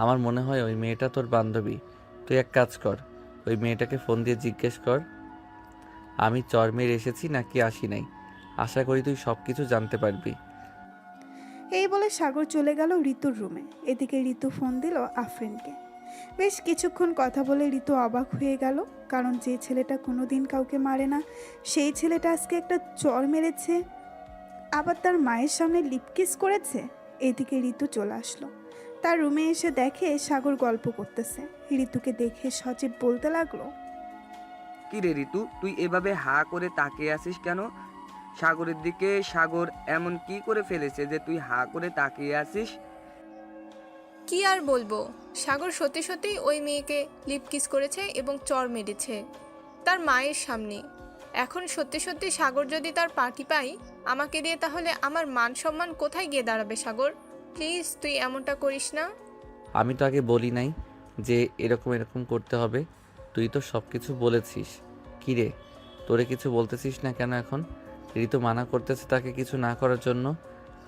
Speaker 1: আমার মনে হয় ওই মেয়েটা তোর বান্ধবী। তুই এক কাজ কর, ওই মেয়েটাকে ফোন দিয়ে জিজ্ঞেস কর আমি চর মেরে এসেছি নাকি আসি নাই। আশা করি তুই সব কিছু জানতে পারবি।
Speaker 2: এই বলে সাগর চলে গেল ঋতুর রুমে। এদিকে ঋতু ফোন দিল আফরিনকে। বেশ কিছুক্ষণ কথা বলে ঋতু অবাক হয়ে গেল, কারণ যে ছেলেটা কোনোদিন কাউকে মারে না সেই ছেলেটা আজকে একটা চর মেরেছে, আবার তার মায়ের সামনে লিপকিস করেছে। এদিকে ঋতু চলে আসলো। তার রুমে এসে দেখে সাগর গল্প করতেছে। ঋতুকে দেখে সজীব বলতে লাগলো,
Speaker 11: কি রে ঋতু, তুই এভাবে হা করে তাকিয়ে আছিস কেন সাগরের দিকে? সাগর এমন কি করে ফেলেছে যে তুই হা করে তাকিয়ে আছিস?
Speaker 10: কি আর বলবো, সাগর সত্যি সত্যি ওই মেয়েকে লিপ কিস করেছে এবং চর মেরেছে তার মায়ের সামনে। এখন সত্যি সত্যি সাগর যদি তার পার্টি পাই আমাকে দিয়ে, তাহলে আমার মান সম্মান কোথায় গিয়ে দাঁড়াবে? সাগর প্লিজ তুই এমনটা করিস না।
Speaker 1: আমি তো আগে বলি নাই যে এরকম এরকম করতে হবে। তুই তো সব কিছু বলেছিস। কি রে, তোরে কিছু বলতেছিস না কেন এখন? ঋতু মানা করতেছে তাকে কিছু না করার জন্য।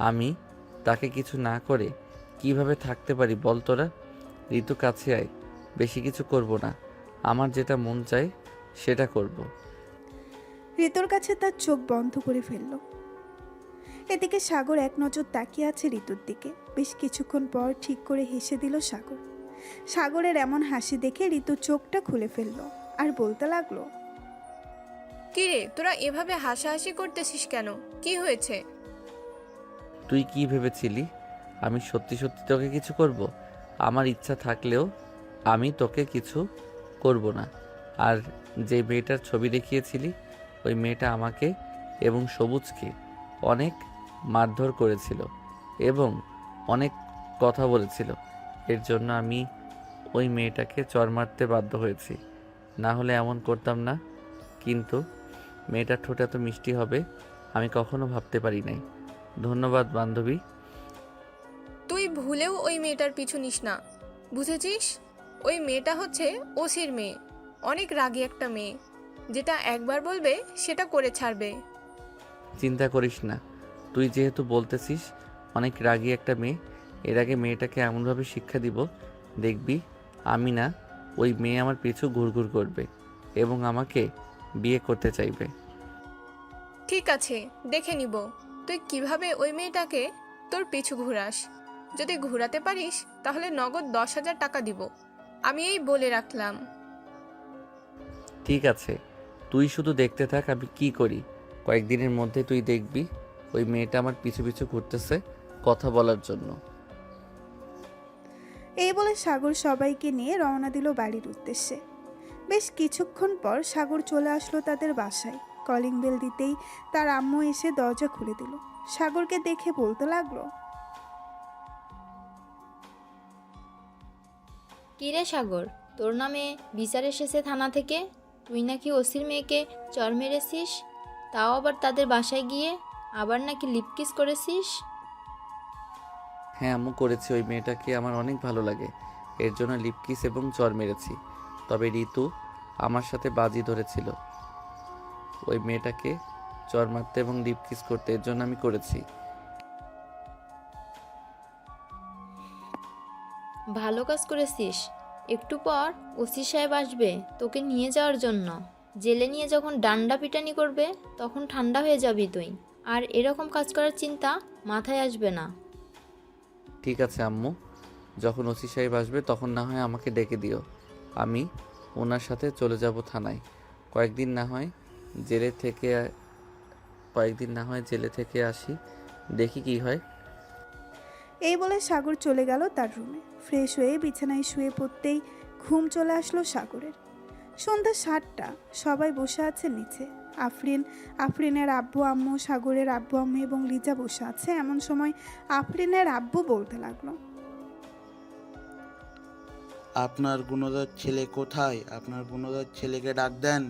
Speaker 1: আমি তাকে কিছু না করে কিভাবে থাকতে পারি বল তোরা? ঋতু কাছে আয়, বেশি কিছু করব না, আমার যেটা মন চায় সেটা করব।
Speaker 2: ঋতুর কাছে তার চোখ বন্ধ করে ফেলল। এদিকে সাগর এক নজর তাকিয়ে আছে ঋতুর দিকে। বেশ কিছুক্ষণ পর ঠিক করে হেসে দিল সাগর। সাগরের এমন হাসি দেখে ঋতু চোখটা খুলে ফেলল আর বলতে লাগলো,
Speaker 10: কি রে, তোরা এভাবে হাসাহাসি করতেছিস কেন? কি হয়েছে?
Speaker 1: তুই কি ভেবেছিলি আমি সত্যি সত্যি তোকে কিছু করব? আমার ইচ্ছা থাকলেও আমি তোকে কিছু করব না। আর যে মেয়েটার ছবি দেখিয়েছিলি, ওই মেয়েটা আমাকে এবং সবুজকে অনেক মারধর করেছিল এবং অনেক কথা বলেছিল। এর জন্য আমি ওই মেয়েটাকে চর মারতে বাধ্য হয়েছি, না হলে এমন করতাম না। কিন্তু মেয়েটার ঠোঁট এত মিষ্টি হবে আমি কখনো ভাবতে পারি নাই। ধন্যবাদ বান্ধবী।
Speaker 10: তুই ভুলেও ওই মেয়েটার পিছু নিস না, বুঝেছিস? ওই মেয়েটা হচ্ছে ওসির মেয়ে, অনেক রাগী একটা মেয়ে, যেটা একবার বলবে সেটা করে ছাড়বে।
Speaker 1: চিন্তা করিস না, তুই যেহেতু বলতেছিস অনেক রাগী একটা মেয়ে, এর আগে মেয়েটাকে এমনভাবে শিক্ষা দিব, দেখবি আমি না ওই মেয়ে আমার পিছু ঘুরঘুর করবে এবং আমাকে বিয়ে করতে চাইবে।
Speaker 10: ঠিক আছে, দেখে নিব তুই কিভাবে ওই মেয়েটাকে তোর পিছু ঘুরাস। যদি ঘুরাতে পারিস তাহলে নগদ 10,000 টাকা দিব, আমি এই বলে রাখলাম।
Speaker 1: ঠিক আছে, তুই শুধু দেখতে থাক আমি কি করি। কয়েকদিনের মধ্যে তুই দেখবি ওই মেয়েটা আমার পিছু পিছু ঘুরতেছে কথা বলার জন্য।
Speaker 2: এই বলে সাগর সবাইকে নিয়ে রওনা দিল বাড়ির উদ্দেশ্যে। বেশ কিছুক্ষণ পর সাগর চলে আসলো তাদের বাসায়। কলিং বেল দিতেই তার আম্মু এসে দরজা খুলে দিল। সাগরকে দেখে বলতে লাগলো,
Speaker 7: কি রে সাগর, তোর নামে বিচার এসেছে থানা থেকে। তুই নাকি ওসির মেয়েকে চর মেরেছিস, তাও আবার তাদের বাসায় গিয়ে, আবার নাকি লিপকিস করেছিস।
Speaker 1: হ্যাঁ আম্মু, করেছি। ওই মেয়েটাকে আমার অনেক ভালো লাগে, এর জন্য লিপকিস এবং চর মেরেছি। তবে ঋতু আমার সাথে বাজি ধরেছিল ওই মেয়েটাকে চর মারতে এবং লিপকিস করতে, এর জন্য আমি করেছি।
Speaker 7: ভালো কাজ করেছিস। একটু পর ওসি সাহেব আসবে তোকে নিয়ে যাওয়ার জন্য। জেলে নিয়ে যখন ডান্ডা পিটানি করবে তখন ঠান্ডা হয়ে যাবি তুই, আর এরকম কাজ করার চিন্তা মাথায় আসবে না।
Speaker 1: ঠিক আছে আম্মু, যখন ওসি সাহেব আসবে তখন না হয় আমাকে ডেকে দিও, আমি ওনার সাথে চলে যাব থানায়। কয়েকদিন না হয় জেলে থেকে আসি, দেখি কি হয়।
Speaker 2: এই বলে সাগর চলে গেল তার রুমে। ফ্রেশ হয়ে বিছানায় শুয়ে পড়তেই ঘুম চলে আসলো সাগরের। সন্ধ্যা 7টা, সবাই বসে আছে নিচে। আফরিনের আব্বু আম্মু, সাগরের আব্বু আম্মু এবং লিজা বসে আছে। এমন সময় আফরিনের আব্বু বলতে লাগলো,
Speaker 12: আপনার গুণধর ছেলে কোথায়? আপনার গুণধর ছেলেকে ডাক দেন।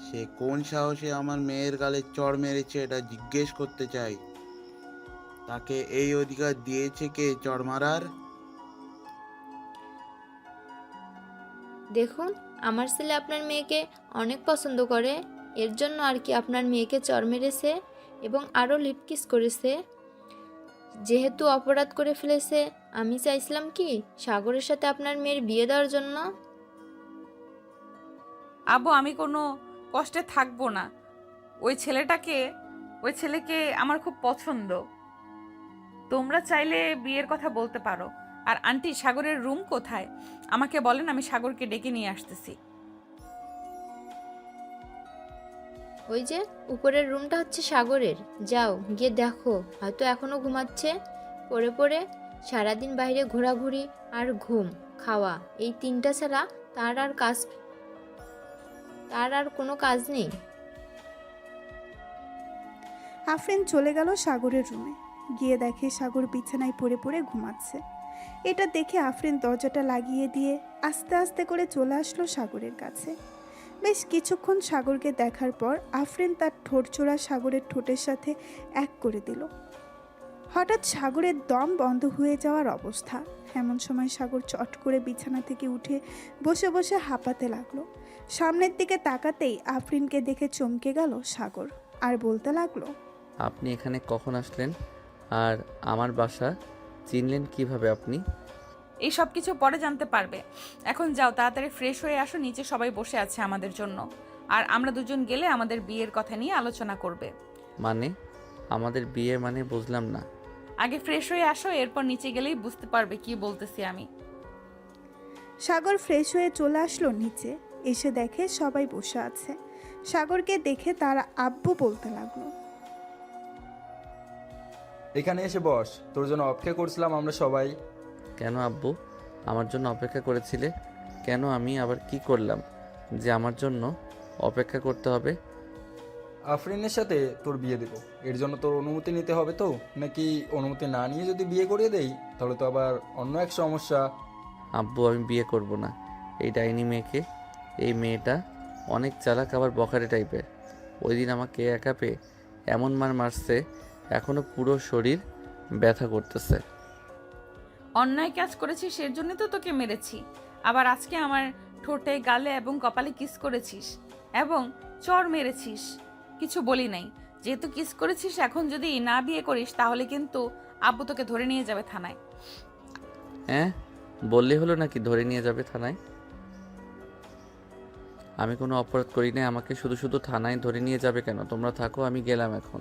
Speaker 12: সে কোন সাহসে আমার মেয়ের গালে চড় মেরেছে এটা জিজ্ঞেস করতে চাই। তাকে এই অধিকার দিয়েছে কে চড় মারার?
Speaker 7: দেখুন, আমার ছেলে আপনার মেয়েকে অনেক পছন্দ করে, এর জন্য আর কি আপনার মেয়েকে চর মেরেছে এবং আরও লিপ কিস করেছে। যেহেতু অপরাধ করে ফেলেছে, আমি চাইছিলাম কি সাগরের সাথে আপনার মেয়ের বিয়ে দেওয়ার জন্য।
Speaker 3: আব্বু, আমি কোনো কষ্টে থাকবো না। ওই ছেলেকে আমার খুব পছন্দ। তোমরা চাইলে বিয়ের কথা বলতে পারো। আর আন্টি, সাগরের রুম কোথায় আমাকে বলেন, আমি সাগরকে ডেকে নিয়ে আসতেছি।
Speaker 7: ওই যে উপরের রুমটা হচ্ছে সাগরের, যাও গিয়ে দেখো, হয়তো এখনও ঘুমাচ্ছে। পড়ে পড়ে সারাদিন বাইরে ঘোরাঘুরি আর ঘুম খাওয়া, এই 3টা ছাড়া তার আর কোনো কাজ নেই।
Speaker 2: আফরিন চলে গেল সাগরের রুমে। গিয়ে দেখে সাগর বিছানায় পড়ে পড়ে ঘুমাচ্ছে। এটা দেখে আফরিন দরজাটা লাগিয়ে দিয়ে আস্তে আস্তে করে চলে আসলো সাগরের কাছে। বেশ কিছুক্ষণ সাগরকে দেখার পর আফরিন তার ঠোঁটচোরা সাগরের ঠোঁটের সাথে এক করে দিল। হঠাৎ সাগরের দম বন্ধ হয়ে যাওয়ার অবস্থা। এমন সময় সাগর চট করে বিছানা থেকে উঠে বসে বসে হাঁপাতে লাগলো। সামনের দিকে তাকাতেই আফরিনকে দেখে চমকে গেল সাগর আর বলতে লাগলো,
Speaker 1: আপনি এখানে কখন আসলেন? আর আমার বাসা চিনলেন কিভাবে আপনি?
Speaker 3: এই সব কিছু পরে জানতে পারবে। এখন যাও, তাড়াতাড়ি ফ্রেশ হয়ে আসো, নিচে সবাই বসে আছে আমাদের জন্য। আর আমরা দুজন গেলে আমাদের বিয়ের কথা নিয়ে আলোচনা করবে।
Speaker 1: মানে আমাদের বিয়ে মানে বুঝলাম না।
Speaker 3: আগে ফ্রেশ হয়ে আসো, এরপর নিচে গেলেই বুঝতে পারবে কি বলতেছি আমি।
Speaker 2: সাগর ফ্রেশ হয়ে চলে আসলো নিচে। এসে দেখে সবাই বসে আছে। সাগরকে দেখে তার আব্বু বলতে লাগলো,
Speaker 13: এখানে এসে বস, তোর জন্য অপেক্ষা করছিলাম আমরা সবাই।
Speaker 1: কেন আব্বু আমার জন্য অপেক্ষা করেছিলে? কেন আমি আবার কি করলাম যে আমার জন্য অপেক্ষা করতে হবে?
Speaker 13: আফরিনের সাথে তোর বিয়ে দেবো, এর জন্য তোর অনুমতি নিতে হবে তো, নাকি অনুমতি না নিয়ে যদি বিয়ে করিয়ে দেই তাহলে তো আবার অন্য এক সমস্যা।
Speaker 1: আব্বু, আমি বিয়ে করব না এই ডাইনি মেয়েকে। এই মেয়েটা অনেক চালাক, আবার বখাটে টাইপের। ওই দিন আমাকে একা পেয়ে এমন মারছে, এখনো পুরো শরীর ব্যথা করতেছে।
Speaker 3: অন্যায় কাজ করেছিস, এর জন্য তো তোকে মেরেছি। আবার আজকে আমার ঠোঁটে, গালে এবং কপালে কিস করেছিস এবং চর মেরেছিস, কিছু বলি নাই। যেহেতু কিস করেছিস, এখন যদি না বিয়ে করিস তাহলে কিন্তু আব্বু তোকে ধরে নিয়ে যাবে থানায়।
Speaker 1: হ্যাঁ, বললে হলো নাকি ধরে নিয়ে যাবে থানায়? আমি কোনো অপরাধ করি না, আমাকে শুধু শুধু থানায় ধরে নিয়ে যাবে কেন? তোমরা থাকো, আমি গেলাম এখন।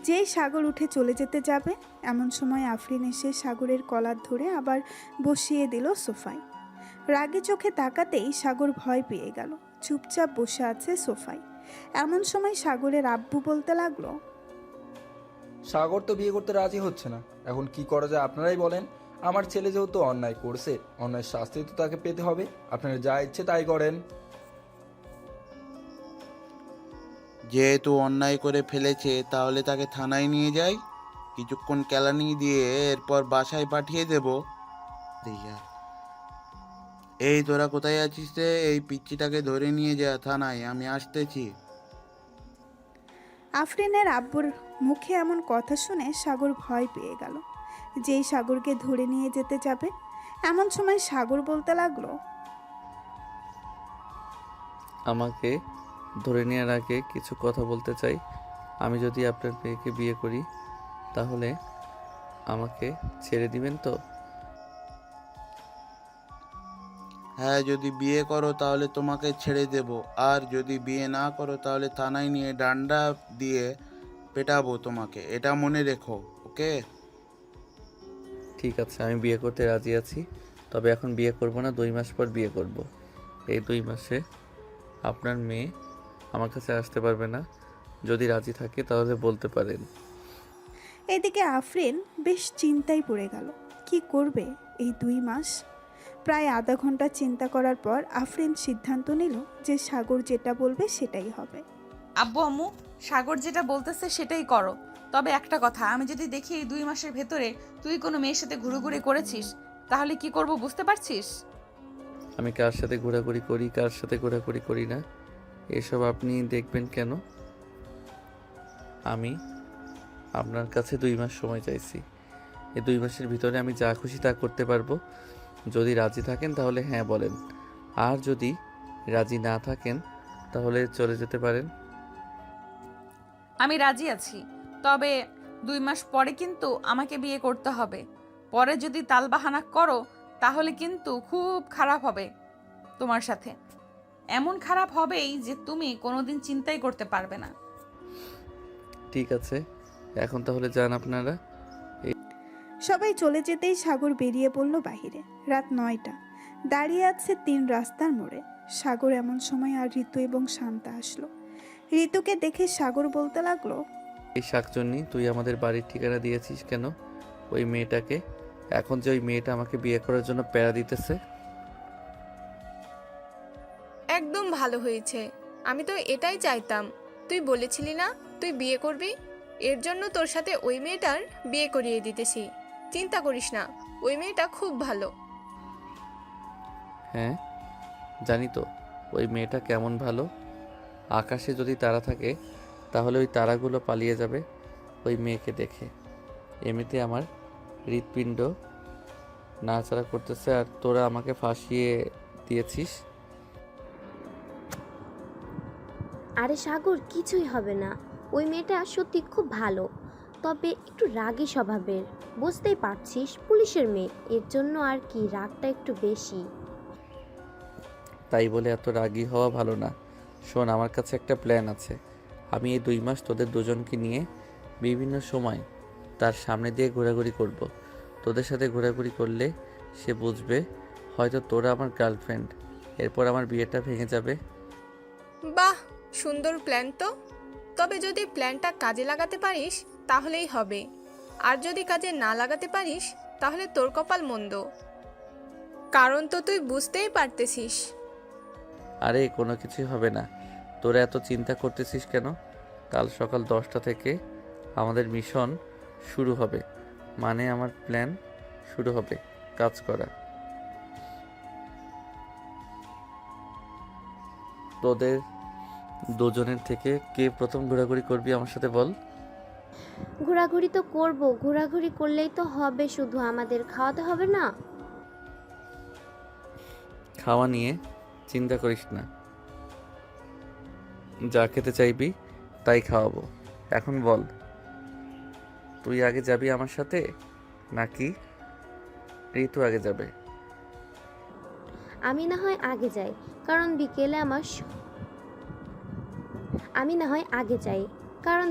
Speaker 2: যেই সাগর উঠে চলে যেতে যাবে, এমন সময় আফরিন এসে সাগরের কলার ধরে আবার বসিয়ে দিল সোফায়। রাগে চোখে তাকাতেই সাগর ভয় পেয়ে গেল, চুপচাপ বসে আছে সোফায়। এমন সময় সাগরের আব্বু বলতে লাগলো,
Speaker 13: সাগর তো বিয়ে করতে রাজি হচ্ছে না, এখন কি করা যায় আপনারাই বলেন। আমার ছেলে যেহেতু অন্যায় করছে, অন্যায় শাস্তি তো তাকে পেতে হবে, আপনারা যা ইচ্ছে তাই করেন।
Speaker 12: যেহেতু অন্যায় করে ফেলেছে তাহলে তাকে থানায় নিয়ে যাই, কিছুক্ষণ কেলানি দিয়ে এরপর বাসায় পাঠিয়ে দেব। এই তোরা কোথায় আছিস রে? এই পিচ্চিটাকে ধরে নিয়ে যা থানায়, আমি আসতেছি।
Speaker 2: আফরিনের আব্বুর মুখে এমন কথা শুনে সাগর ভয় পেয়ে গেল। যেই সাগরকে ধরে নিয়ে যেতে যাবে, এমন সময় সাগর বলতে লাগলো,
Speaker 1: আমাকে ধরে নেওয়ার আগে কিছু কথা বলতে চাই। আমি যদি আপনার মেয়েকে বিয়ে করি তাহলে আমাকে ছেড়ে দিবেন তো?
Speaker 12: হ্যাঁ, যদি বিয়ে করো তাহলে তোমাকে ছেড়ে দেব, আর যদি বিয়ে না করো তাহলে থানায় নিয়ে ডান্ডা দিয়ে পেটাবো তোমাকে, এটা মনে রেখো, ওকে?
Speaker 1: ঠিক আছে, আমি বিয়ে করতে রাজি আছি, তবে এখন বিয়ে করব না, 2 মাস পর বিয়ে করব। এই 2 মাসে আপনার মেয়ে আমার কাছে আসতে পারবে না। যদি রাজি থাকে তাহলে বলতে পারেন।
Speaker 2: এদিকে আফরিন বেশ চিন্তায় পড়ে গেল, কি করবে এই 2 মাস। প্রায় আধা ঘন্টা চিন্তা করার পর আফরিন সিদ্ধান্ত নিল যে সাগর যেটা বলবে সেটাই হবে।
Speaker 3: আব্বু আম্মু, সাগর যেটা বলতেছে সেটাই করো। তবে একটা কথা, আমি যদি দেখি এই 2 মাসের ভেতরে তুই কোনো মেয়ের সাথে ঘুরোঘুরি করেছিস, তাহলে কি করব বুঝতে পারছিস?
Speaker 1: আমি কার সাথে ঘোরাঘুরি করি, কার সাথে ঘোরাঘুরি করি না, এসব আপনি দেখবেন কেন? আমি আপনার কাছে 2 মাস সময় চাইছি। এই 2 মাসের ভিতরে আমি যা খুশি তা করতে পারবো। যদি রাজি থাকেন তাহলে হ্যাঁ বলেন, আর যদি রাজি না থাকেন তাহলে চলে যেতে পারেন।
Speaker 3: আমি রাজি আছি, তবে 2 মাস পরে কিন্তু আমাকে বিয়ে করতে হবে। পরে যদি তালবাহানা করো তাহলে কিন্তু খুব খারাপ হবে তোমার সাথে। এমন খারাপ হবেই যে তুমি কোনোদিন চিন্তাই করতে পারবে না।
Speaker 1: ঠিক আছে, এখন তাহলে যান আপনারা।
Speaker 2: সবাই চলে যেতেই সাগর বেরিয়ে পড়ল বাহিরে। রাত 9টা, দাঁড়িয়ে আছে 3 রাস্তার মোড়ে। সাগর এমন সময় আর ঋতু এবং শান্তা আসলো। ঋতুকে দেখে সাগর বলতে লাগলো,
Speaker 1: এই শাকচুন্নি, তুই আমাদের বাড়ির ঠিকানা দিয়েছিস কেন ওই মেয়েটাকে? এখন যে ওই মেয়েটা আমাকে বিয়ে করার জন্য প্যারা দিতেছে।
Speaker 10: একদম ভালো হয়েছে, আমি তো এটাই চাইতাম। তুই বলেছিলি না তুই বিয়ে করবি, এর জন্য তোর সাথে ওই মেয়েটার বিয়ে করিয়ে দিতেছি। চিন্তা করিস না, ওই মেয়েটা খুব ভালো।
Speaker 1: হ্যাঁ জানি তো ওই মেয়েটা কেমন ভালো। আকাশে যদি তারা থাকে তাহলে ওই তারাগুলো পালিয়ে যাবে ওই মেয়েকে দেখে। এমনিতে আমার হৃৎপিণ্ড নাড়াচাড়া করতেছে, আর তোরা আমাকে ফাঁসিয়ে দিয়েছিস।
Speaker 14: আরে সাগর, কিছুই হবে না। ওই মেয়েটা সত্যি খুব ভালো, তবে একটু রাগী স্বভাবের। বুঝতেই পারছিস, পুলিশের মেয়ে, এর জন্য আর কি রাগটা একটু বেশি।
Speaker 1: তাই বলে এত রাগী হওয়া ভালো না। শোন, আমার কাছে একটা প্ল্যান আছে। আমি এই 2 মাস তোদের দুজনকে নিয়ে বিভিন্ন সময় তার সামনে দিয়ে ঘোরাঘুরি করব। তোদের সাথে ঘোরাঘুরি করলে সে বুঝবে হয়তো তোরা আমার গার্লফ্রেন্ড। এরপর আমার বিয়েটা ভেঙে যাবে।
Speaker 10: বাহ, সুন্দর প্ল্যান তো। তবে যদি প্ল্যানটা কাজে লাগাতে পারিস তাহলেই হবে, আর যদি কাজে না লাগাতে পারিস তাহলে তোর কপাল মন্দ। কারণ তো তুই বুঝতেই পারতেছিস।
Speaker 1: আরে কোনো কিছুই হবে না, তোরা এত চিন্তা করতেছিস কেন? কাল সকাল 10টা থেকে আমাদের মিশন শুরু হবে, মানে আমার প্ল্যান শুরু হবে কাজ করা। তোদের দুজনের থেকে কে প্রথম ঘোরাঘুরি করবি আমার সাথে বল?
Speaker 14: ঘোরাঘুরি তো করব, ঘোরাঘুরি করলেই তো হবে, শুধু আমাদের খাওয়াতে হবে না?
Speaker 1: খাওয়া নিয়ে চিন্তা করিস না, যা খেতে চাইবি তাই খাওয়াবো। এখন বল, তুই আগে যাবি আমার সাথে নাকি ঋতু আগে যাবে?
Speaker 14: আমি না হয় আগে যাই, কারণ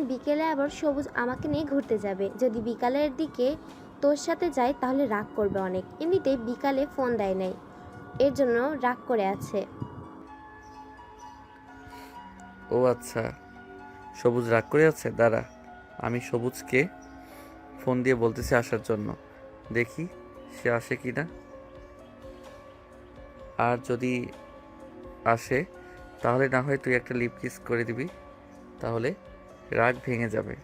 Speaker 14: বিকেলে আবার সবুজ আমাকে নিয়ে ঘুরতে যাবে। যদি বিকালের দিকে তোর সাথে যাই তাহলে রাগ করবে অনেক। এমনিতেই বিকালে ফোন দেয় নাই, এর জন্য রাগ করে আছে।
Speaker 1: ও আচ্ছা, সবুজ রাগ করে আছে। দাঁড়া, আমি সবুজকে ফোন দিয়ে বলতেছি আসার জন্য, দেখি সে আসে কি না। আর যদি আসে তাহলে না হয় তুই একটা লিপ কিস করে দিবি, তাহলে রাগ ভেঙে যাবে।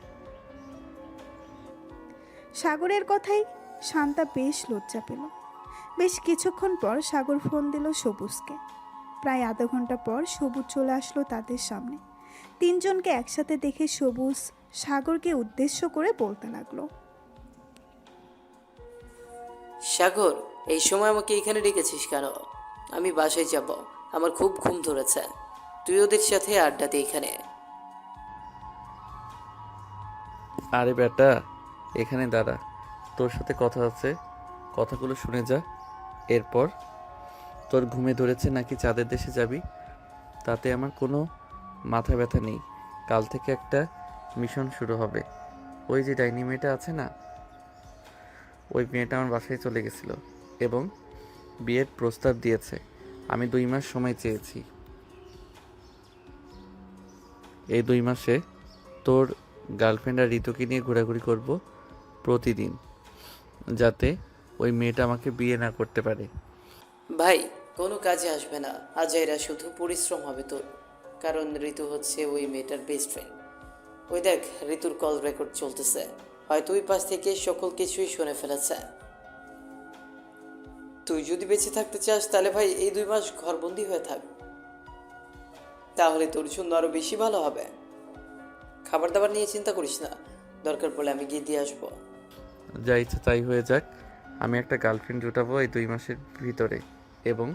Speaker 2: সাগরের কথাই শান্তা বেশ লজ্জা পেল। বেশ কিছুক্ষণ পর সাগর ফোন দিল সবুজকে। প্রায় আধা ঘন্টা পর সবুজ চলে আসলো তাদের সামনে। 3 জনকে একসাথে দেখে সবুজ সাগরকে উদ্দেশ্য করে বলতে লাগলো,
Speaker 4: সাগর, এই সময় আমাকে এখানে ডেকেছিস কেন? আমি বাসায় যাব, আমার খুব ঘুম ধরেছে। তুই ওদের সাথে আড্ডা দে এখানে।
Speaker 1: আরে বেটা, এখানে দাঁড়া, তোর সাথে কথা আছে, কথাগুলো শুনে যা। এরপর তোর ঘুমে ধরেছে নাকি চাঁদের দেশে যাবি, তাতে আমার কোনো মাথা ব্যথা নেই। কাল থেকে একটা মিশন শুরু হবে। ওই যে ডাইনি মেয়েটা আছে না, ওই মেয়েটা আমার বাসায় চলে গেছিল এবং বিয়ের প্রস্তাব দিয়েছে। আমি 2 মাস সময় চেয়েছি। এই 2 মাসে তোর গার্লফ্রেন্ড আর ঋতুকে নিয়ে ঘোরাঘুরি করব প্রতিদিন, যাতে ওই মেয়েটা আমাকে বিয়ে না করতে পারে।
Speaker 4: ভাই কোনো কাজে আসবে না, আজাইরা শুধু পরিশ্রম হবে তোর। কারণ ঋতু হচ্ছে ওই মেয়েটার বেস্ট ফ্রেন্ড। ওই দেখ, ঋতুর কল রেকর্ড চলতেছে, হয়তো ওই পাশ থেকে সকল কিছুই শুনে ফেলেছে। তুই যদি বেঁচে থাকতে চাস তাহলে ভাই এই 2 মাস ঘরবন্দি হয়ে থাক, তাহলে তোর জন্য আরো বেশি ভালো হবে। খাবার দাবার নিয়ে চিন্তা করিস না, দরকার পড়লে আমি গিয়ে দিয়ে আসবো।
Speaker 1: যা ইচ্ছা তাই হয়ে যাক, আমি একটা গার্লফ্রেন্ড জুটাবো এই 2 মাসের ভিতরে এবং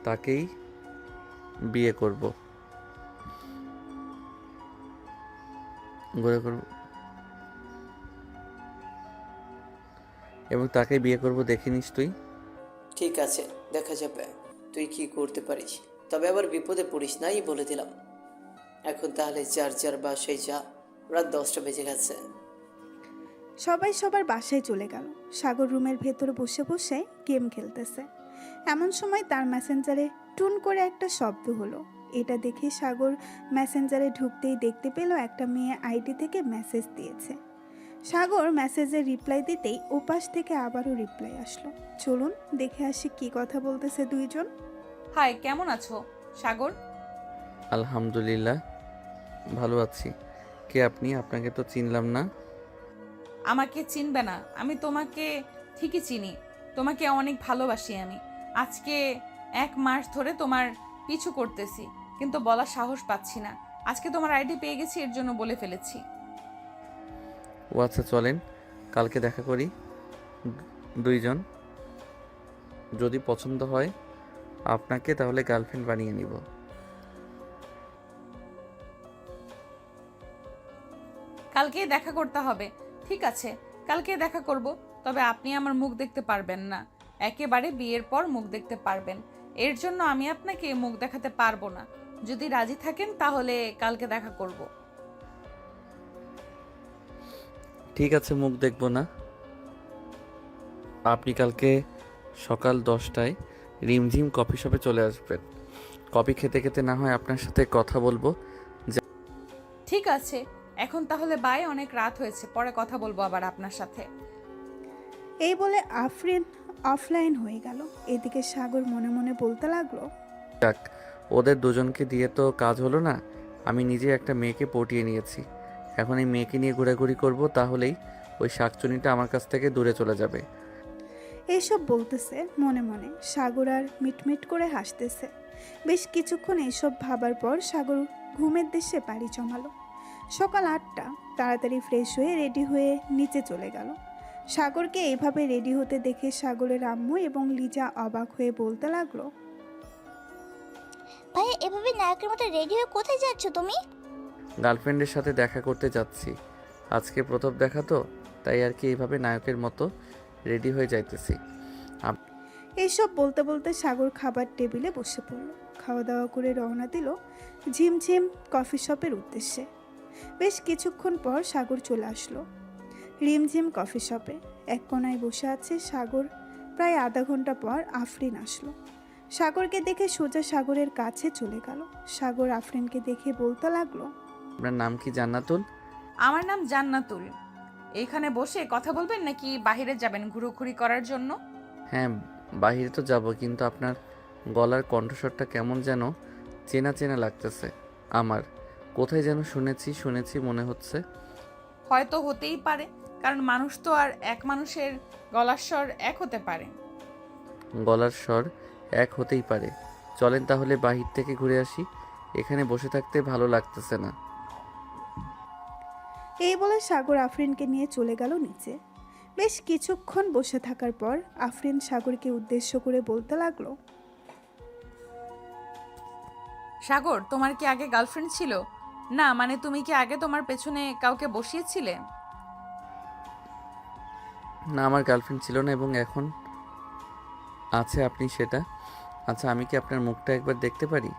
Speaker 1: তাকেই বিয়ে করব। এবং তাকে বিয়ে করব, দেখে নিস তুই।
Speaker 4: ঠিক আছে, দেখা যাবে তুই কি করতে পারিস, তবে আবার বিপদে পড়িস নাই বলে দিলাম। এখন তাহলে যার বাসায় যা, রাত 10টা বেজে গেছে।
Speaker 2: সবাই সবার বাসায় চলে গেল। সাগর রুমের ভেতরে বসে বসে গেম খেলতেছে। এমন সময় তার মেসেঞ্জারে টুন করে একটা শব্দ হলো। এটা দেখে সাগর মেসেঞ্জারে ঢুকতেই দেখতে পেল একটা মেয়ে আইডি থেকে মেসেজ দিয়েছে। সাগর মেসেজের রিপ্লাই দিতেই ওপাশ থেকে আবারও রিপ্লাই আসলো। চলুন দেখে আসি কি কথা বলতেছে দুইজন।
Speaker 3: হাই, কেমন আছো সাগর?
Speaker 1: আলহামদুলিল্লাহ ভালো আছি। কে আপনি? আপনাকে তো চিনলাম না।
Speaker 3: আমাকে চিনবে না? আমি তোমাকে ঠিকই চিনি, তোমাকে অনেক ভালোবাসি আমি। আজকে 1 মাস ধরে তোমার পিছু করতেছি, কিন্তু বলার সাহস পাচ্ছি না। আজকে তোমার আইডি পেয়ে গেছি, এর জন্য বলে ফেলেছি।
Speaker 1: ও আচ্ছা, চলেন কালকে দেখা করি দুইজন। যদি পছন্দ হয় আপনাকে তাহলে গার্লফ্রেন্ড বানিয়ে নিব।
Speaker 3: কালকেই দেখা করতে হবে। ঠিক আছে, কালকে দেখা করব, তবে আপনি আমার মুখ দেখতে পারবেন না। একেবারে বিয়ের পর মুখ দেখতে পারবেন, এর জন্য আমি আপনাকে মুখ দেখাতে পারবো না। যদি রাজি থাকেন তাহলে কালকে দেখা করব।
Speaker 1: ঠিক আছে, মুখ দেখব না। আপনি কালকে সকাল 10টায় রিমঝিম কফি শপে চলে আসবেন। কফি খেতে খেতে না হয় আপনার সাথে কথা বলবো।
Speaker 3: ঠিক আছে, এখন তাহলে বাই, অনেক রাত হয়েছে, পরে কথা বলবো আবার আপনার সাথে।
Speaker 2: এই বলে আফরিন অফলাইন হয়ে গেল। এদিকে সাগর মনে মনে বলতে লাগলো,
Speaker 1: যাক, ওদের দুজনকে দিয়ে তো কাজ হলো না। আমি নিজে একটা মেয়েকে পটিয়ে নিয়েছি, এখন এই মেয়েকে নিয়ে ঘোরাঘুরি করব, তাহলেই ওই শাকচুনিটা আমার কাছ থেকে দূরে চলে যাবে।
Speaker 2: এইসব বলতেছে মনে মনে। সাগর আর মিটমিট করে হাসতেছে। বেশ কিছুক্ষণ এইসব ভাবার পর সাগর ঘুমের দেশে পাড়ি জমালো। সকাল 8টা, তাড়াতাড়ি ফ্রেশ হয়ে রেডি হয়ে নিচে চলে গেল। সাগরকে এইভাবে রেডি হতে দেখে সাগরের আম্মু এবং লিজা অবাক হয়ে বলতে লাগলো,
Speaker 6: ভাইয়া এভাবে নায়কের মতো রেডি হয়ে কোথায় যাচ্ছ তুমি?
Speaker 1: গার্লফ্রেন্ডের সাথে দেখা করতে যাচ্ছি। আজকে প্রথম দেখা তো, তাই আর কি এইভাবে নায়কের মতো রেডি হয়ে যাইতেছি।
Speaker 2: এইসব বলতে বলতে সাগর খাবার টেবিলে বসে পড়ল। খাওয়া দাওয়া করে রওনা দিল ঝিমঝিম কফি শপের উদ্দেশ্যে। বেশ কিছুক্ষণ পর সাগর চলে আসলো রিমঝিম কফি শপে। এক কোনায় বসে আছে সাগর। প্রায় আধা ঘন্টা পর আফরিন আসলো। সাগরকে দেখে সোজা সাগরের কাছে চলে গেল। সাগর আফরিনকে দেখে বলতে লাগলো,
Speaker 1: আপনার নাম কি জান্নাতুল?
Speaker 3: আমার নাম জান্নাতুল। এইখানে বসে কথা বলবেন নাকি বাইরে যাবেন ঘুরোঘুরি করার জন্য?
Speaker 1: হ্যাঁ, বাইরে তো যাব, কিন্তু আপনার গলার কণ্ঠস্বরটা কেমন যেন চেনা চেনা লাগতেছে আমার। কোথায় যেন শুনেছি মনে হচ্ছে।
Speaker 3: হয়তো হতেই পারে, কারণ মানুষ তো আর এক মানুষের গলার স্বর এক হতে পারে।
Speaker 1: গলার স্বর এক হতেই পারে। চলেন তাহলে বাহির থেকে ঘুরে আসি, এখানে বসে থাকতে ভালো লাগতেছে না।
Speaker 2: এই বলে সাগর আফরিনকে নিয়ে চলে গেল নিচে। বেশ কিছুক্ষণ বসে থাকার পর আফরিন সাগরকে উদ্দেশ্য করে বলতে লাগলো,
Speaker 3: সাগর, তোমার কি আগে গার্লফ্রেন্ড ছিল? না মানে তুমি কি আগে তোমার পেছনে কাউকে বসিয়েছিলে?
Speaker 1: না, আমার গার্লফ্রেন্ড ছিল না এবং এখন আছে আপনি সেটা। আচ্ছা, আমি কি আপনার মুখটা একবার দেখতে পারি?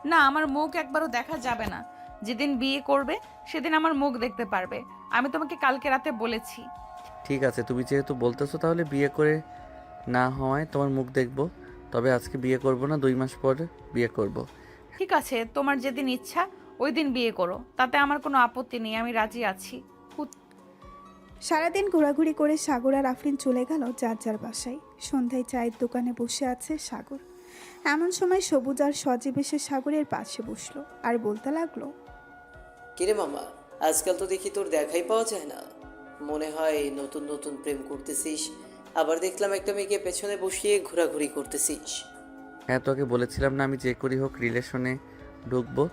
Speaker 3: না, আমার মুখ একবারও দেখা যাবে না। যেদিন বিয়ে করবে সেদিন আমার মুখ দেখতে পারবে। আমি তোমাকে কালকে রাতে বলেছি।
Speaker 1: ঠিক আছে, তুমি যেহেতু বলতেছো তাহলে বিয়ে করে না হওয়ায় তোমার মুখ দেখবো। তবে আজকে বিয়ে করব না, 2 মাস পর বিয়ে করব।
Speaker 3: ঠিক আছে, তোমার যেদিন ইচ্ছা ওই দিন বিয়ে করো, তাতে আমার কোনো আপত্তি নেই, আমি রাজি আছি।
Speaker 2: সারাদিন ঘোরাঘুরি করে সাগর আর আফরিন চলে গেল যার যার বাসায়। সন্ধ্যায় চায়ের দোকানে বসে আছে সাগর। এমন সময় সবুজ আর সজীব এসে সাগরের পাশে বসলো আর বলতে লাগলো,
Speaker 4: কিরে মামা, আজকাল তো দেখি তোর দেখাই পাওয়া যায় না। মনে হয় নতুন নতুন প্রেম করতেছিস, আবার দেখলাম একটা মেয়েকে পেছনে বসিয়ে ঘোরাঘুরি করতেছিস।
Speaker 1: হ্যাঁ, তোকে বলেছিলাম না আমি যে করি হোক রিলেশনে ঢুকবো।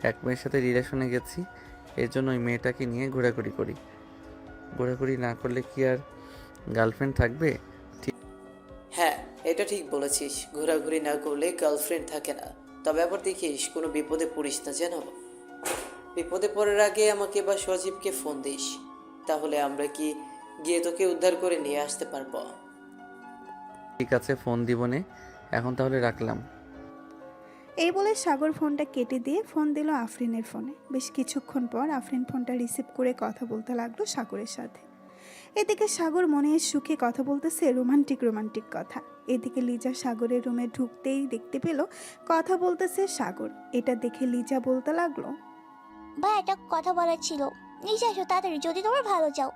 Speaker 1: এক মেয়ের সাথে রিলেশনে গেছি, এর জন্য ওই মেয়েটাকে নিয়ে ঘোরাঘুরি করি। ঘোরাঘুরি না করলে কি আর গার্লফ্রেন্ড থাকবে?
Speaker 4: হ্যাঁ, এটা ঠিক বলেছিস, ঘোরাঘুরি না করলে গার্লফ্রেন্ড থাকে না। তবে আবার দেখিস কোনো বিপদে পড়িস না যেন। বিপদে পড়ার আগে আমাকে বা সজীবকে ফোন দিস, তাহলে আমরা কি গিয়ে তোকে উদ্ধার করে নিয়ে আসতে পারবো।
Speaker 1: ঠিক আছে, ফোন দিবনে। এখন তাহলে রাখলাম।
Speaker 2: এই বলে সাগর ফোনটা কেটে দিয়ে ফোন দিল আফরিনের ফোনে। বেশ কিছুক্ষণ পর আফরিন ফোনটা রিসিভ করে কথা বলতে লাগলো সাগরের সাথে। এদিকে সাগর মনের সুখে কথা বলতেছে রোমান্টিক কথা। এদিকে লিজা সাগরের রুমে ঢুকতেই দেখতে পেল কথা বলতেছে সাগর। এটা দেখে লিজা বলতে লাগলো,
Speaker 6: ভাই একটা কথা বলার ছিল, নিচে আসো তাড়াতাড়ি যদি তোমার ভালো চাও।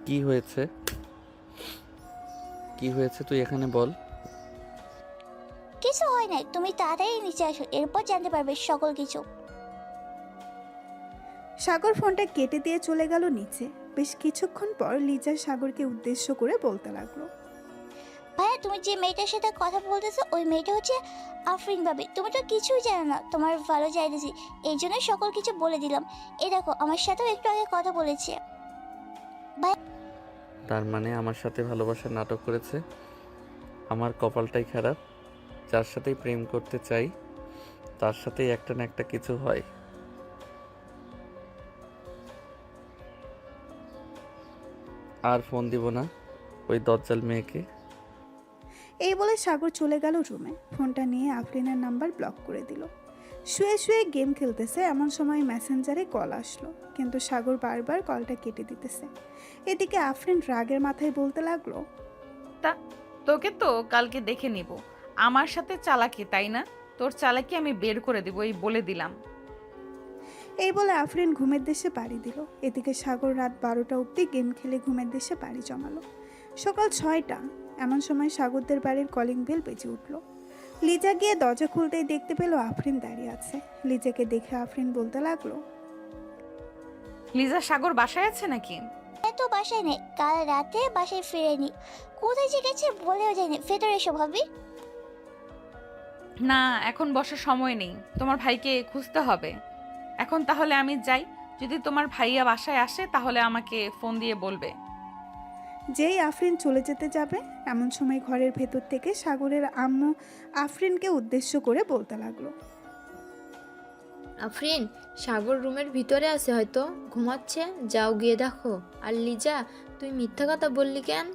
Speaker 1: কি হয়েছে? কি হয়েছে তুই এখানে বল।
Speaker 6: কিছু হয় নাই, তুমি তাড়াতাড়ি নিচে আসো, এরপর জানতে পারবে সকল কিছু।
Speaker 2: সাগর ফোনটা কেটে দিয়ে চলে গেল নিচে। বেশ কিছুক্ষণ পর লিজা সাগরকে উদ্দেশ্য করে বলতে লাগলো,
Speaker 6: ভাইয়া তুমি যে মেয়েটার সাথে কথা বলতেছো ওই মেয়েটা হচ্ছে আফরিন ভাবি। তুমি তো কিছুই জানো না, তোমার ভালো চাইতেছি এই জন্য সকল কিছু বলে দিলাম। এই দেখো আমার সাথেও একটু আগে কথা বলেছে।
Speaker 1: তার মানে আমার সাথে ভালোবাসার নাটক করেছে। আমার কপালটাই খারাপ, যার সাথেই প্রেম করতে চাই তার সাথেই একটা না একটা কিছু হয়। আর ফোন দিব না ওই দজ্জাল মেয়েকে।
Speaker 2: এই বলে সাগর চলে গেল রুমে। ফোনটা নিয়ে আফরিনের নাম্বার ব্লক করে দিল। শুয়ে শুয়ে গেম খেলতেছে এমন সময় মেসেঞ্জারে কল আসলো, কিন্তু সাগর বারবার কলটা কেটে দিতেছে। এদিকে আফরিন রাগের মাথায় বলতে লাগলো,
Speaker 3: তা তোকে তো কালকে দেখে নিব। আমার সাথে চালাকি, তাই না? তোর চালাকি আমি বের করে দিব, এই বলে দিলাম।
Speaker 2: এই বলে আফরিন ঘুমের দেশে পাড়ি দিল। এদিকে সাগর রাত 12টা অবধি গেম খেলে ঘুমের দেশে পাড়ি জমালো। সকাল 6টা এমন সময় সাগরদের বাড়ির কলিং বেল বেজে উঠল। লিজা গিয়ে দরজা খুলতেই দেখতে পেল আফরিন দাঁড়িয়ে আছে। লিজাকে দেখে আফরিন বলতে লাগলো,
Speaker 3: লিজা, সাগর বাসায় আছে নাকি?
Speaker 6: এত বাসায় নেই, কাল রাতে বাসায় ফিরেনি। কোথায় যে গেছে বলেও যায়নি। ভেতরে এসো ভাবি।
Speaker 3: না, এখন বসার সময় নেই, তোমার ভাইকে খুঁজতে হবে এখন। তাহলে আমি যাই, যদি তোমার ভাইয়া বাসায় আসে তাহলে আমাকে ফোন দিয়ে বলবে।
Speaker 2: যেই আফরিন চলে যেতে যাবে এমন সময় ঘরের ভেতর থেকে সাগরের আম্মু আফরিনকে উদ্দেশ্য করে বলতে লাগলো,
Speaker 7: আফরিন, সাগর রুমের ভিতরে আছে, হয়তো ঘুমাচ্ছে, যাও গিয়ে দেখো। আর লিজা, তুই মিথ্যা কথা বললি কেন?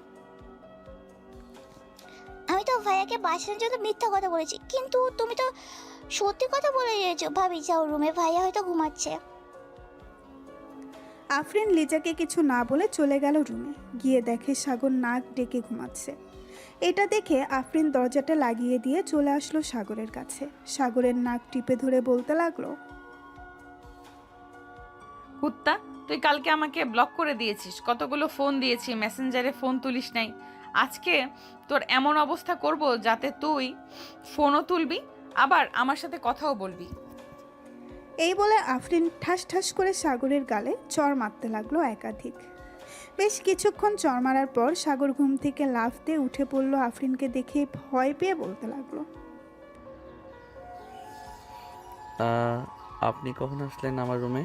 Speaker 6: আমি তো ভাইয়াকে বাঁচানোর জন্য মিথ্যা কথা বলেছি, কিন্তু তুমি তো সত্যি কথা বলে দিয়েছো। ভাবি যাও রুমে, ভাইয়া হয়তো ঘুমাচ্ছে।
Speaker 2: আফরিন লিজাকে কিছু না বলে চলে গেল রুমে। গিয়ে দেখে সাগর নাক ডেকে ঘুমাচ্ছে। এটা দেখে আফরিন দরজাটা লাগিয়ে দিয়ে চলে আসলো সাগরের কাছে। সাগরের নাক টিপে ধরে বলতে লাগলো,
Speaker 3: কুত্তা, তুই কালকে আমাকে ব্লক করে দিয়েছিস, কতগুলো ফোন দিয়েছি, মেসেঞ্জারে ফোন তুলিস নাই। আজকে তোর এমন অবস্থা করব যাতে তুই ফোনও তুলবি, আবার আমার সাথে কথাও বলবি।
Speaker 2: এই বলে আফরিন ঠাস ঠাস করে সাগরের গালে চড় মারতে লাগলো একাধিক। বেশ কিছুক্ষণ চড় মারার পর সাগর ঘুম থেকে লাফ দিয়ে উঠে পড়লো। আফরিনকে দেখে ভয় পেয়ে বলতে লাগলো,
Speaker 1: আপনি কখন আসলেন আমার রুমে?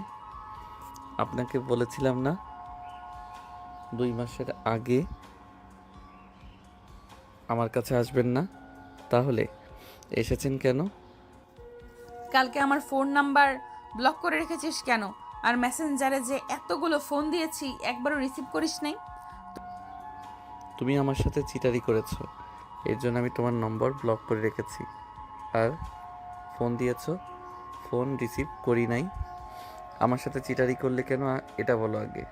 Speaker 1: আপনাকে বলেছিলাম না 2 মাসের আগে আমার কাছে আসবেন না, তাহলে এসেছেন কেন?
Speaker 3: কালকে আমার ফোন নাম্বার ব্লক করে রেখেছিস কেন? আর মেসেঞ্জারে যে এতগুলো ফোন দিয়েছি একবারও রিসিভ করিস নাই।
Speaker 1: তুমি আমার সাথে চিটারি করেছো, এর জন্য আমি তোমার নম্বর ব্লক করে রেখেছি। আর ফোন দিয়েছো, ফোন রিসিভ করি নাই। আমার সাথে চিটারি করলে কেন এটা বলো আগে।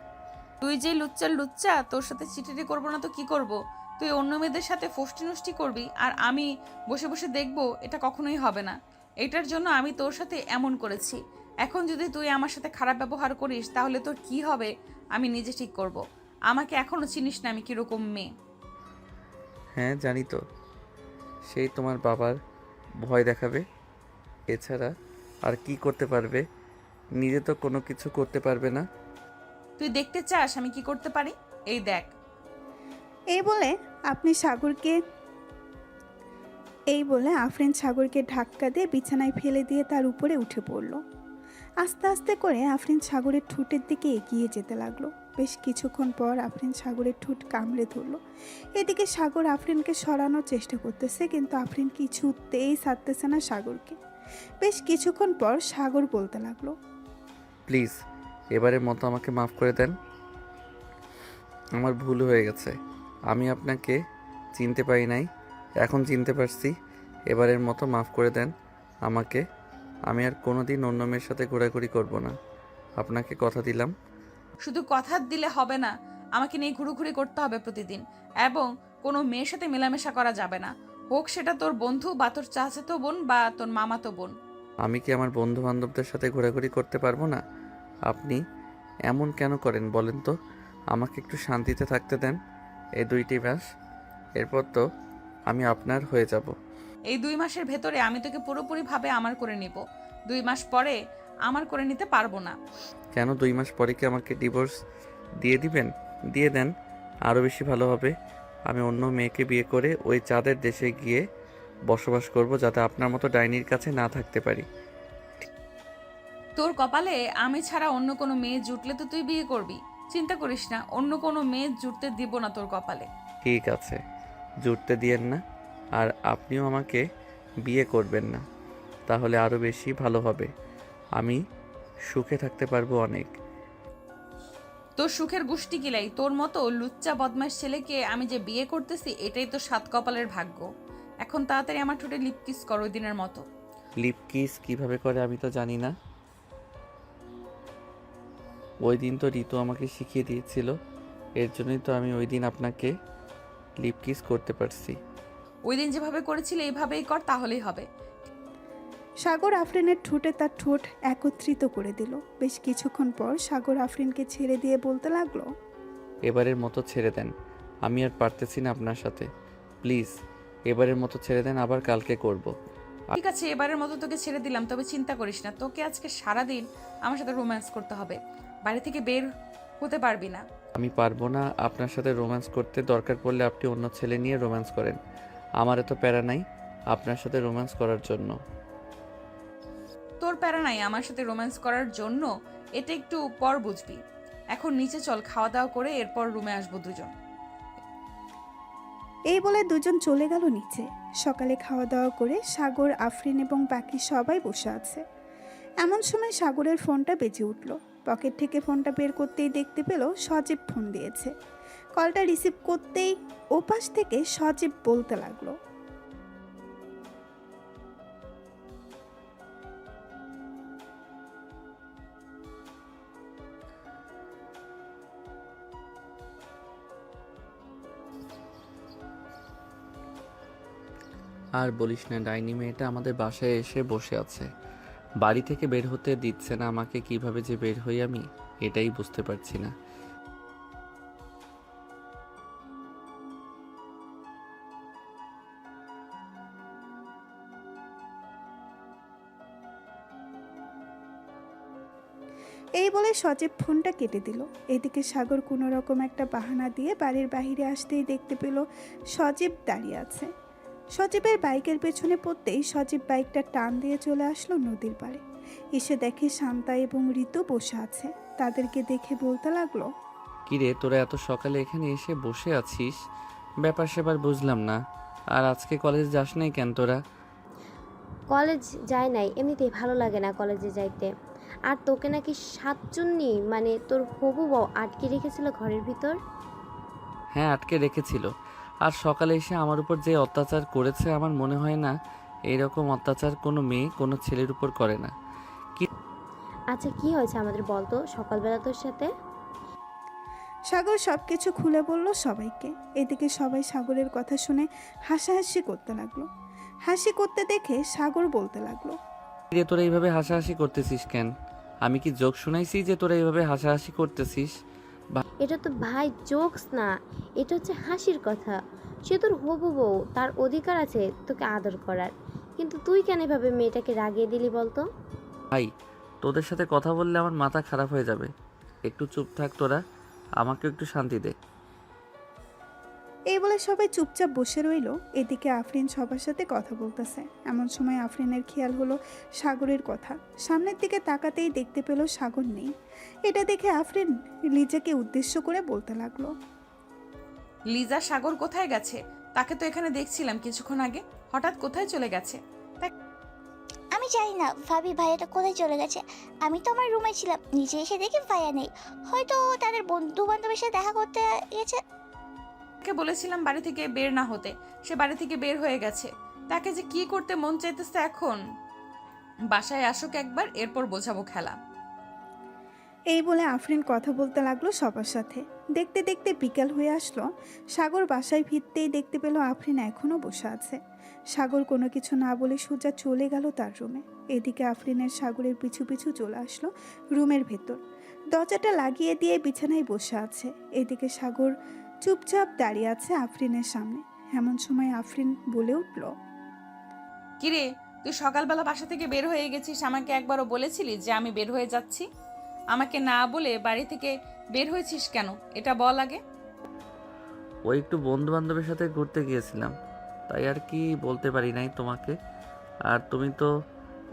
Speaker 3: তুই যে লুচ্চা, তোর সাথে চিঠিটি করবো না তো কি করব? তুই অন্য মেয়েদের সাথে ফষ্টি নষ্টি করবি আর আমি বসে বসে দেখবো, এটা কখনোই হবে না। এটার জন্য আমি তোর সাথে এমন করেছি। এখন যদি তুই আমার সাথে খারাপ ব্যবহার করিস তাহলে তোর কি হবে আমি নিজে ঠিক করব। আমাকে এখনো চিনিস না আমি কিরকম মেয়ে।
Speaker 1: হ্যাঁ জানি তো, সেই তোমার বাবার ভয় দেখাবে, এছাড়া আর কি করতে পারবে? নিজে তো কোনো কিছু করতে পারবে না।
Speaker 3: তুই দেখতে চাস আমি কি করতে পারি? এই দেখ।
Speaker 2: এই বলে আফরিন সাগরকে ধাক্কা দিয়ে বিছানায় ফেলে দিয়ে তার উপরে উঠে পড়ল। আস্তে আস্তে করে আফরিন সাগরের ঠোঁটের দিকে এগিয়ে যেতে লাগলো। বেশ কিছুক্ষণ পর আফরিন সাগরের ঠোঁট কামড়ে ধরলো। এদিকে সাগর আফরিনকে সরানোর চেষ্টা করতেছে, কিন্তু আফরিন কিছুতেই ছাড়তেছে না সাগরকে। বেশ কিছুক্ষণ পর সাগর বলতে লাগলো,
Speaker 1: প্লিজ এবারের মতো আমাকে মাফ করে দেন। আমার ভুল হয়ে গেছে, আমি আপনাকে চিনতে পারি নাই, এখন চিনতে পারছি। এবারের মতো মাফ করে দেন আমাকে। আমি আর কোনোদিন অন্য মেয়ের সাথে ঘোরাঘুরি করব না, আপনাকে কথা দিলাম।
Speaker 3: শুধু কথা দিলে হবে না, আমাকে নিয়ে ঘুরুঘুরি করতে হবে প্রতিদিন, এবং কোনো মেয়ের সাথে মেলামেশা করা যাবে না, হোক সেটা তোর বন্ধু বা তোর চাচাতো বোন বা তোর মামাতো বোন।
Speaker 1: আমি কি আমার বন্ধু বান্ধবদের সাথে ঘোরাঘুরি করতে পারবো না? আপনি এমন কেন করেন বলেন তো? আমাকে একটু শান্তিতে থাকতে দেন এই 2টি মাস, এরপর তো আমি আপনার হয়ে যাব।
Speaker 3: এই 2 মাসের ভেতরে আমি তোকে পুরোপুরিভাবে আমার করে নিব। 2 মাস পরে আমার করে নিতে পারবো না।
Speaker 1: কেন 2 মাস পরে কি আমাকে ডিভোর্স দিয়ে দিবেন? দিয়ে দেন, আরও বেশি ভালো হবে। আমি অন্য মেয়েকে বিয়ে করে ওই চাঁদের দেশে গিয়ে বসবাস করব, যাতে আপনার মতো ডাইনির কাছে না থাকতে পারি।
Speaker 3: তোর কপালে আমি ছাড়া অন্য কোনো মেয়ে জুটলে তো তুই বিয়ে করবি। চিন্তা করিস না, অন্য কোনো মেয়ে জুটতে দিব না তোর কপালে।
Speaker 1: ঠিক আছে, জুটতে দিয়েন না, আর আপনিও আমাকে বিয়ে করবেন না, তাহলে আরও বেশি ভালো হবে। আমি সুখে থাকতে পারবো অনেক।
Speaker 3: তোর সুখের গুষ্টি কিলাই, তোর মতো লুচ্চা বদমাস ছেলেকে আমি যে বিয়ে করতেছি এটাই তো 7 কপালের ভাগ্য। এখন তাড়াতাড়ি আমার ঠোঁটে লিপ কিস কর ওই দিনের মতো।
Speaker 1: লিপ কিস কীভাবে করে আমি তো জানি না। ওই দিন তো ঋতু আমাকে শিখিয়ে দিয়েছিল, এর জন্যই তো আমি ওই দিন আপনাকে লিপ কিস করতে পারছি।
Speaker 3: ওই দিন যেভাবে করেছিলে এইভাবেই কর, তাহলেই হবে।
Speaker 2: সাগর আফরিনের ঠোঁটে তার ঠোঁট একত্রিত করে দিল। বেশ কিছুক্ষণ পর সাগর আফরিনকে ছেড়ে দিয়ে বলতে লাগলো,
Speaker 1: এবারের মতো ছেড়ে দেন, আমি আর পারতেছি না আপনার সাথে। প্লিজ এবারের মতো ছেড়ে দেন, আবার কালকে করব।
Speaker 3: ঠিক আছে, এবারের মতো তোকে ছেড়ে দিলাম, তবে চিন্তা করিস না, তোকে আজকে সারাদিন আমার সাথে রোম্যান্স করতে হবে। বাড়ি থেকে বের হতে পারবি না।
Speaker 1: আমি পারবো না আপনার সাথে রোম্যান্স করতে, দরকার পড়লে আপনি অন্য ছেলে নিয়ে রোম্যান্স করেন, আমার এত প্যারা নাই আপনার সাথে রোম্যান্স করার জন্য।
Speaker 3: তোর প্যারা নাই আমার সাথে রোম্যান্স করার জন্য, এটা একটু পর বুঝবি। এখন নিচে চল, খাওয়া দাওয়া করে এরপর রুমে আসবো দুজন।
Speaker 2: এই বলে দুজন চলে গেল নিচে। সকালে খাওয়া দাওয়া করে সাগর, আফরিন এবং বাকি সবাই বসে আছে। এমন সময় সাগরের ফোনটা বেজে উঠল। পকেট থেকে ফোনটা বের করতেই দেখতে পেল সজীব ফোন দিয়েছে। কলটা রিসিভ করতেই ওপাশ থেকে সজীব বলতে লাগলো,
Speaker 1: আর বলিস না, ডাইনি মেয়েটা আমাদের বাসায় এসে বসে আছে, বাড়ি থেকে বের হতে দিচ্ছে না আমাকে। কিভাবে যে বের হই আমি এটাই বুঝতে পারছি না।
Speaker 2: এই বলে সজীব ফোনটা কেটে দিল। এদিকে সাগর কোনো রকম একটা বাহানা দিয়ে বাড়ির বাইরে আসতেই দেখতে পেল সজীব দাঁড়িয়ে আছে। সজীবের বাইকের পেছনে পড়তেই সজীব বাইকটা টান দিয়ে চলে আসলো নদীর পাড়ে। এসে দেখে শান্তা এবং ঋতু বসে আছে। তাদেরকে দেখে বলতে লাগলো,
Speaker 1: কিরে তোরা এত সকালে এখানে এসে বসে আছিস, ব্যাপার সেবার বুঝলাম না। আর আজকে কলেজ যাস নাই কেন তোরা?
Speaker 14: কলেজ যায় নাই, এমনিতেই ভালো লাগে না কলেজে যাইতে। আর তোকে নাকি 7 জনই মানে তোর হবু বউ আটকে রেখেছিল ঘরের ভিতর।
Speaker 1: হ্যাঁ আটকে রেখেছিল, আর সকালে এসে আমার উপর যে অত্যাচার করেছে, আমার মনে হয় না এইরকম অত্যাচার কোনো মেয়ে কোনো ছেলের উপর করে না।
Speaker 14: আচ্ছা কি হয়েছে আমাদের বলতো সকালবেলা তোর সাথে?
Speaker 2: সাগর সবকিছু খুলে বলল সবাইকে। এদিকে সবাই সাগরের কথা শুনে হাসাহাসি করতে লাগলো। হাসি করতে দেখে সাগর বলতে লাগলো,
Speaker 1: কিরে তোরা এইভাবে হাসাহাসি করতেছিস কেন? আমি কি জোক শুনাইছি যে তোরা এইভাবে হাসাহাসি করতেছিস?
Speaker 14: এটা তো ভাই জোকস না, এটা হচ্ছে হাসির কথা। সে তোর হবু বউ, তার অধিকার আছে তোকে আদর করার। কিন্তু তুই কেন এভাবে মেয়েটাকে রাগিয়ে দিলি বলতো?
Speaker 1: ভাই, তোদের সাথে কথা বললে আমার মাথা খারাপ হয়ে যাবে। একটু চুপ থাক তোরা, আমাকে একটু শান্তি দে।
Speaker 2: এই বলে সবাই চুপচাপ বসে রইল। এদিকে আফরিন সবার সাথে কথা বলতেছে। এমন সময় আফরিনের খেয়াল হলো সাগরের কথা। সামনের দিকে তাকাতেই দেখতে পেল সাগর নেই। এটা দেখে আফরিন লিজাকে উদ্দেশ্য করে বলতে লাগলো,
Speaker 3: লিজা সাগর কোথায় গেছে? তাকে তো এখানে দেখছিলাম কিছুক্ষণ আগে, হঠাৎ কোথায় চলে গেছে?
Speaker 6: আমি জানি না ভাবি ভাইয়াটা কোথায় চলে গেছে। আমি তো আমার রুমে ছিলাম, নিচে এসে দেখি ভাইয়া নেই। হয়তো তাদের বন্ধু বান্ধবের সাথে দেখা করতে গেছে।
Speaker 3: তাকে বলেছিলাম বাড়ি থেকে বের না হতে, সে বাড়ি থেকে বের হয়ে গেছে। তাকে যে কি করতে মন চাইতেছে এখন। বাসায় আসুক একবার, এরপর বোঝাবো খেলা।
Speaker 2: এই বলে আফরিন কথা বলতে লাগলো সবার সাথে। দেখতে দেখতে বিকাল হয়ে আসলো। সাগর বাসায় ফিরতেই দেখতে পেল আফরিন এখনও বসে আছে। সাগর কোনো কিছু না বলে সোজা চলে গেল তার রুমে। এদিকে আফরিনের সাগরের পিছু পিছু চলে আসলো রুমের ভেতর। দরজাটা লাগিয়ে দিয়ে বিছানায় বসে আছে। এদিকে সাগর চুপচাপ দাঁড়িয়ে আছে আফরিনের সামনে। এমন সময় আফরিন বলে উঠল,
Speaker 3: কিরে, তুই সকালবেলা বাসা থেকে বের হয়ে গেছিস, আমাকে একবারও বলেছিলি যে আমি বের হয়ে যাচ্ছি? আমাকে না বলে বাড়ি থেকে বের হয়েছিস কেন, এটা বল আগে।
Speaker 1: ওই একটু বন্ধু বান্ধবের সাথে ঘুরতে গিয়েছিলাম, তাই আর কি বলতে পারি নাই তোমাকে। আর তুমি তো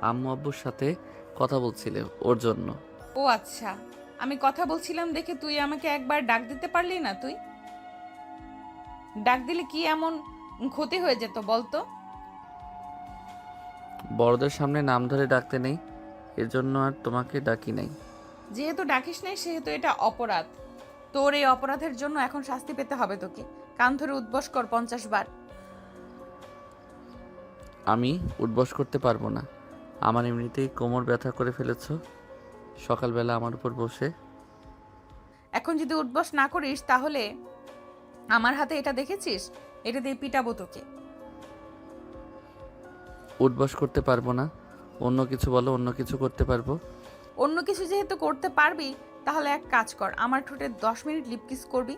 Speaker 1: আম্মু আব্বুর সাথে কথা বলছিলে, ওর জন্য।
Speaker 3: ও আচ্ছা, আমি কথা বলছিলাম দেখে তুই আমাকে একবার ডাক দিতে পারলি না? তুই ডাক দিলে কি এমন ক্ষতি হয়ে যেত বলতো?
Speaker 1: বড়দের সামনে নাম ধরে ডাকতে নেই, এজন্য আর তোমাকে ডাকি নাই।
Speaker 3: যেহেতু ডাকিস নাই সেহেতু এটা অপরাধ। তোর এই অপরাধের জন্য এখন শাস্তি পেতে হবে তোকে। কান ধরে উদ্বস কর 50 বার।
Speaker 1: আমি উঠবস করতে পারবো না, আমার এমনিতেই কোমর ব্যথা করে ফেলেছ সকালবেলা আমার উপর বসে।
Speaker 3: এখন যদি উদ্বস না করিস তাহলে আমার হাতে এটা দেখেছিস, এটা দিয়ে পিটাবো তোকে।
Speaker 1: উঠবস করতে পারবো না, অন্য কিছু বলো, অন্য কিছু করতে পারবো।
Speaker 3: অন্য কিছু যেহেতু করতে পারবি তাহলে এক কাজ কর, আমার ঠোঁটে 10 মিনিট লিপ কিস করবি।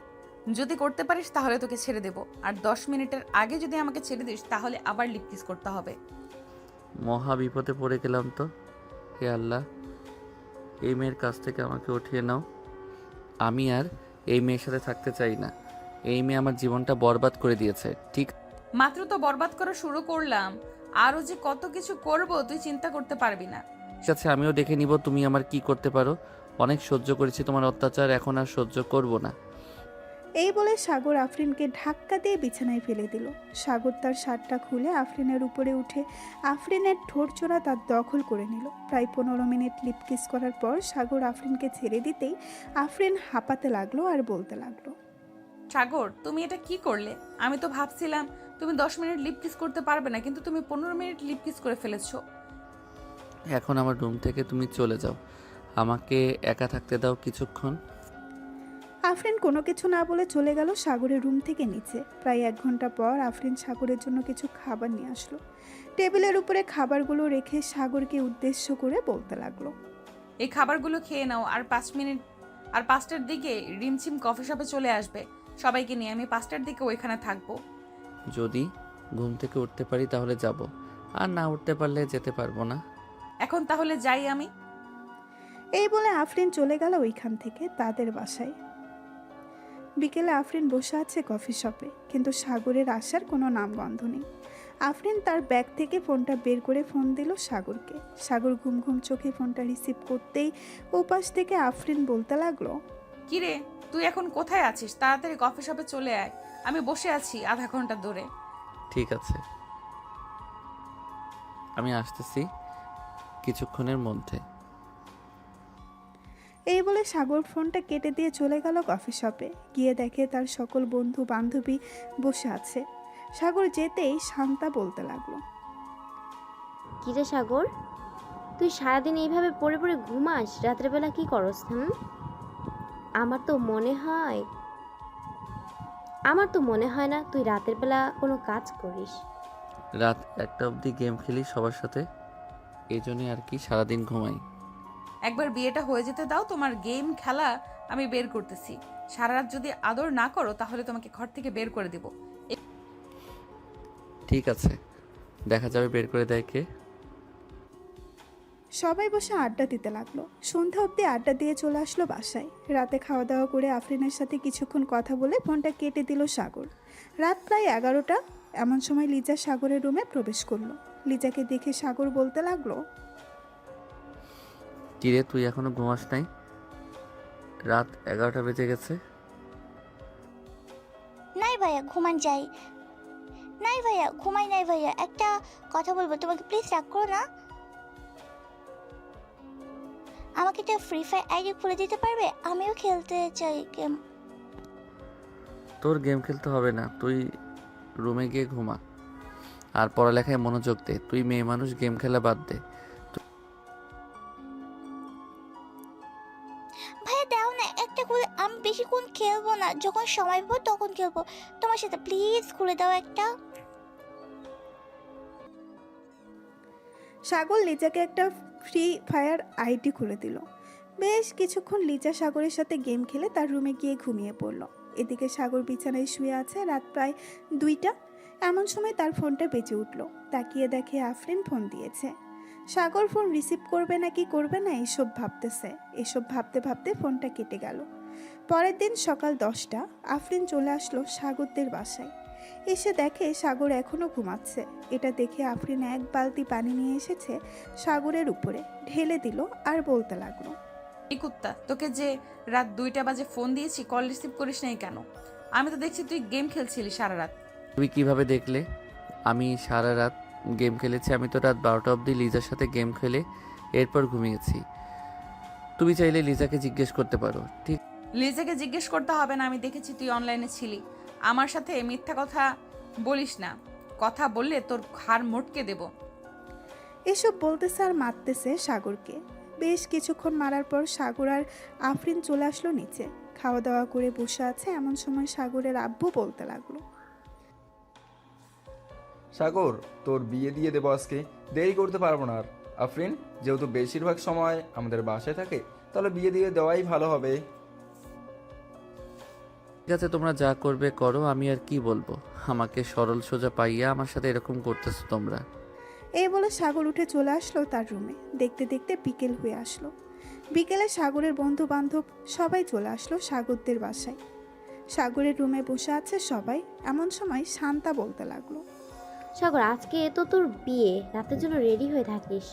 Speaker 3: যদি করতে পারিস তাহলে তোকে ছেড়ে দেব, আর 10 মিনিটের আগে যদি আমাকে ছেড়ে দিস তাহলে আবার লিপ কিস করতে হবে।
Speaker 1: মহা বিপদে পড়ে গেলাম তো। হে আল্লাহ, এই মেয়ের কাছ থেকে আমাকে উঠিয়ে নাও। আমি আর এই মেয়ের সাথে থাকতে চাই না। এই মেয়ে আমার জীবনটা বরবাদ করে দিয়েছে। ঠিক
Speaker 3: মাত্র তো বরবাদ করা শুরু করলাম, আরও যে কত কিছু করব তুই চিন্তা করতে পারবি না।
Speaker 1: আছে, আমিও দেখে নিব তুমি আমার কি করতে পারো। অনেক সহ্য করেছি তোমার অত্যাচার, এখন আর সহ্য করব না।
Speaker 2: এই বলে সাগর আফরিনকে ধাক্কা দিয়ে বিছানায় ফেলে দিল। সাগর তার শার্টটা খুলে আফরিনের উপরে উঠে আফরিনের ঠোঁট চোরা তার দখল করে নিল। প্রায় 15 মিনিট লিপ কিস করার পর সাগর আফরিনকে ছেড়ে দিতেই আফরিন হাঁপাতে লাগলো আর বলতে লাগলো,
Speaker 3: সাগর তুমি এটা কি করলে? আমি তো ভাবছিলাম তুমি 10 মিনিট লিপ কিস করতে পারবে না, কিন্তু তুমি 15 মিনিট লিপ কিস করে ফেলেছো।
Speaker 1: এখন আমার রুম থেকে তুমি চলে যাও, আমাকে একা থাকতে দাও কিছুক্ষণ।
Speaker 2: আফরিন কোনো কিছু না বলে চলে গেল সাগরের রুম থেকে নিচে। প্রায় 1 ঘন্টা পর আফরিন সাগরের জন্য কিছু খাবার নিয়ে আসলো। টেবিলের উপরে খাবারগুলো রেখে সাগরকে উদ্দেশ্য করে বলতে লাগলো,
Speaker 3: এই খাবারগুলো খেয়ে নাও, আর 5 মিনিট আর 5টার দিকে রিমঝিম কফি শপে চলে আসবে সবাইকে নিয়ে। আমি 5টার দিকে ওইখানে থাকবো।
Speaker 1: যদি ঘুম থেকে উঠতে পারি তাহলে যাব, আর না উঠতে পারলে যেতে পারবো না।
Speaker 3: এখন তাহলে যাই আমি।
Speaker 2: এই বলে আফরিন চলে গেল ওইখান থেকে তাদের বাসায়। বিকেলে আফরিন বসে আছে কফি শপে, কিন্তু সাগরের আসার কোনো নামগন্ধ নেই। আফরিন তার ব্যাগ থেকে ফোনটা বের করে ফোন দিল সাগরকে। সাগর ঘুম ঘুম চোখে ফোনটা রিসিভ করতেই ওপাশ থেকে আফরিন বলতে লাগলো,
Speaker 3: কিরে, তুই এখন কোথায় আছিস? তাড়াতাড়ি কফি শপে চলে আয়, আমি বসে আছি আধা ঘন্টা ধরে।
Speaker 1: ঠিক আছে, আমি আসতেছি কিছুক্ষণের মধ্যে।
Speaker 2: এই বলে সাগর ফোনটা কেটে দিয়ে চলে গেল কফি শপে। গিয়ে দেখে তার সকল বন্ধু বান্ধবী বসে আছে। সাগর যেতেই শান্তা বলতে লাগলো,
Speaker 14: কিরে সাগর, তুই সারাদিন এইভাবে পড়ে পড়ে ঘুমাস, রাত্রেবেলা কি করস? আমার তো মনে হয় না তুই রাতের বেলা কোনো কাজ করিস।
Speaker 1: রাত 1টা অবধি গেম খেলি সবার সাথে, এই জন্যই আর কি সারাদিন ঘুমাই।
Speaker 3: একবার বিয়েটা হয়ে যেতে দাও, তোমার গেম খেলা আমি বের করতেছি। সারা রাত যদি আদর না করো তাহলে তোমাকে ঘর থেকে বের করে দিব।
Speaker 1: ঠিক আছে, দেখা যাবে বের করে দেয় কে।
Speaker 2: সবাই বসে আড্ডা দিতে লাগলো। সন্ধ্যা অবধি আড্ডা দিয়ে চলে আসলো বাসায়। রাতে খাওয়া দাওয়া করে আফরিনের সাথে কিছুক্ষণ কথা বলে ফোনটা কেটে দিল সাগর। রাত প্রায় 11টা। এমন সময় লিজা সাগরের রুমে প্রবেশ করলো। লিজাকে দেখে সাগর বলতে লাগলো,
Speaker 1: কিরে তুই এখনো ঘুমাস নাই? রাত 11টা বেজে গেছে।
Speaker 6: নাই ভাইয়া ঘুমান যাই। নাই ভাইয়া ঘুমাই নাই ভাইয়া, একটা কথা বলবো তোমাকে, প্লিজ রাগ করো না। আমাকে একটা ফ্রি ফায়ার আইডি খুলে দিতে পারবে? আমিও খেলতে চাই গেম।
Speaker 1: তোর গেম খেলতে হবে না, তুই রুমে গিয়ে ঘুমা আর পড়ালেখায় মনোযোগ দে। তুই মেয়ে মানুষ, গেম খেলা বাদ দে।
Speaker 6: ভাইয়া দাও না একটা খুলে, আমি বেশিক্ষণ খেলবো না, যখন সময় পাবো তখন খেলবো তোমার সাথে, প্লিজ খুলে দাও একটা।
Speaker 2: সাগর লিজাকে একটা ফ্রি ফায়ার আইডি খুলে দিল। বেশ কিছুক্ষণ লিজা সাগরের সাথে গেম খেলে তার রুমে গিয়ে ঘুমিয়ে পড়ল। এদিকে সাগর বিছানায় শুয়ে আছে। রাত প্রায় 2টা। এমন সময় তার ফোনটা বেজে উঠল। তাকিয়ে দেখে আফরিন ফোন দিয়েছে। সাগর ফোন রিসিভ করবে না কি করবে না এসব ভাবতেছে। এসব ভাবতে ভাবতে ফোনটা কেটে গেল। পরের দিন সকাল 10টা আফরিন চলে আসলো সাগরদের বাসায়। এসে দেখে সাগর এখনো ঘুমাচ্ছে। এটা দেখে আফরিন এক বালতি পানি নিয়ে এসেছে সাগরের উপরে ঢেলে দিল আর বলতে লাগলো,
Speaker 3: এই কুত্তা, তোকে যে রাত 2টা বাজে ফোন দিয়েছি, কল রিসিভ করিস নাই কেন? আমি তো দেখছি তুই গেম খেলছিলি সারা রাত।
Speaker 1: তুমি কিভাবে দেখলে আমি সারা রাত গেম খেলেছি? আমি তো রাত 12টা অবধি লিজার সাথে গেম খেলে এরপর ঘুমিয়েছি। তুমি চাইলে লিজাকে জিজ্ঞেস করতে পারো। ঠিক,
Speaker 3: লিজাকে জিজ্ঞেস করতে হবে না, আমি দেখেছি তুই অনলাইনে ছিলি। আমার সাথে মিথ্যা কথা বলিস না, কথা বললে তোর ঘাড় মোটকে দেব।
Speaker 2: এসব বলতেছে আর মারতেছে সাগরকে। বেশ কিছুক্ষণ মারার পর সাগর আর আফরিন চলে আসলো নিচে। খাওয়া দাওয়া করে বসে আছে। এমন সময় সাগরের আব্বু বলতে লাগলো,
Speaker 13: সাগর, তোর বিয়ে দিয়ে দেবো আজকে, দেরি করতে পারবো না আর। আফরিন যেহেতু বেশিরভাগ সময় আমাদের বাসায় থাকে, তাহলে বিয়ে দিয়ে দেওয়াই ভালো হবে।
Speaker 1: ঠিক আছে, তোমরা যা করবে করো, আমি আর কি বলবো। আমাকে সরল সোজা পাইয়া আমার সাথে এরকম করতেছো তোমরা।
Speaker 2: এই বলে সাগর উঠে চলে আসলো তার রুমে। দেখতে দেখতে বিকেল হয়ে আসলো। বিকেলে সাগরের বন্ধু বান্ধব সবাই চলে আসলো সাগরদের বাসায়। সাগরের রুমে বসে আছে সবাই। এমন সময় শান্তা বলতে লাগলো,
Speaker 14: সাগর, আজকে তো তোর বিয়ে, রাতের জন্য রেডি হয়ে থাকিস।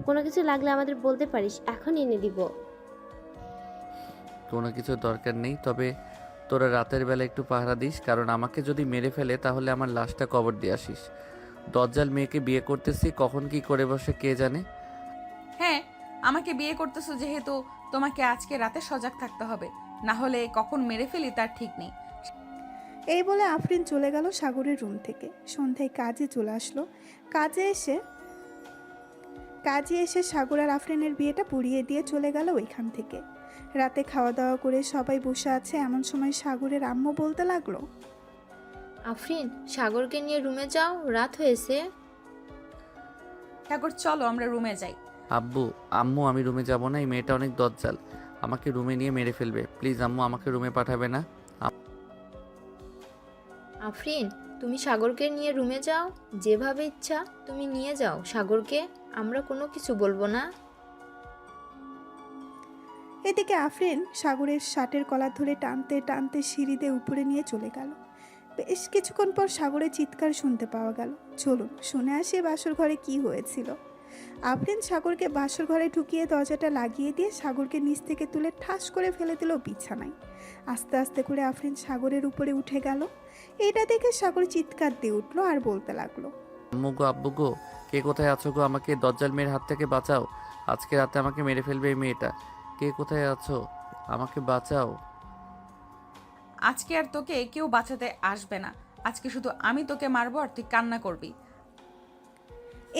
Speaker 14: কোনো কিছু লাগলে আমাদের বলতে পারিস, এখন এনে দিব।
Speaker 1: কোনো কিছু দরকার নেই, তবে তোরা রাতের বেলা একটু পাহারা দিস, কারণ আমাকে যদি মেরে ফেলে তাহলে আমার লাশটা কবর দিয়ে আসিস। দজ্জাল মেয়েকে বিয়ে করতেছি, কখন কি করে বসে কে জানে।
Speaker 3: হ্যাঁ, আমাকে বিয়ে করতেছো যেহেতু তোমাকে আজকে রাতে সজাগ থাকতে হবে, না হলে কখন মেরে ফেলি তার ঠিক নেই।
Speaker 2: এই বলে আফরিন চলে গেল সাগরের রুম থেকে। সন্ধ্যায় কাজে চলে আসলো। কাজে এসে সাগর আর আফরিনের বিয়েটা পুড়িয়ে দিয়ে চলে গেল ওইখান থেকে। রাতে খাওয়া দাওয়া করে সবাই বসে আছে। এমন সময় সাগরের আম্মু বলতে লাগলো,
Speaker 7: আফরিন, সাগরকে নিয়ে রুমে যাও, রাত হয়েছে।
Speaker 3: সাগর চলো আমরা রুমে যাই।
Speaker 1: আম্মু আমি রুমে যাব না, এই মেয়েটা অনেক দজ্জাল, আমাকে রুমে নিয়ে মেরে ফেলবে। প্লিজ আম্মু, আমাকে রুমে পাঠাবে না।
Speaker 7: আফরিন, তুমি সাগরকে নিয়ে রুমে যাও, যেভাবে ইচ্ছা তুমি নিয়ে যাও সাগরকে, আমরা কোনো কিছু বলবো না।
Speaker 2: এদিকে আফরিন সাগরের শার্টের কলার ধরে টানতে টানতে সিঁড়িতে উপরে নিয়ে চলে গেল। বেশ কিছুক্ষণ পর সাগরের চিৎকার শুনতে পাওয়া গেল। চলুন শুনে আসি বাসর ঘরে কি হয়েছিল। আফরিন সাগরকে বাসর ঘরে ঢুকিয়ে দরজাটা লাগিয়ে দিয়ে সাগরকে নিচ থেকে তুলে ঠাস করে ফেলে দিল বিছানায়। আস্তে আস্তে করে আফরিন সাগরের উপরে উঠে গেল। এটা দেখে সাগর চিৎকার দিয়ে উঠলো আর বলতে লাগলো,
Speaker 1: আম্মু গো, আব্বু গো, কে কোথায় আছো গো? আমাকে দজ্জাল মেয়ের হাত থেকে বাঁচাও। আজকে রাতে আমাকে মেরে ফেলবে এই মেয়েটা। কে কোথায় আছো? আমাকে বাঁচাও।
Speaker 3: আজকে আর তোকে কেউ বাঁচাতে আসবে না। আজকে শুধু আমি তোকে মারবো আর তুই কান্না করবি।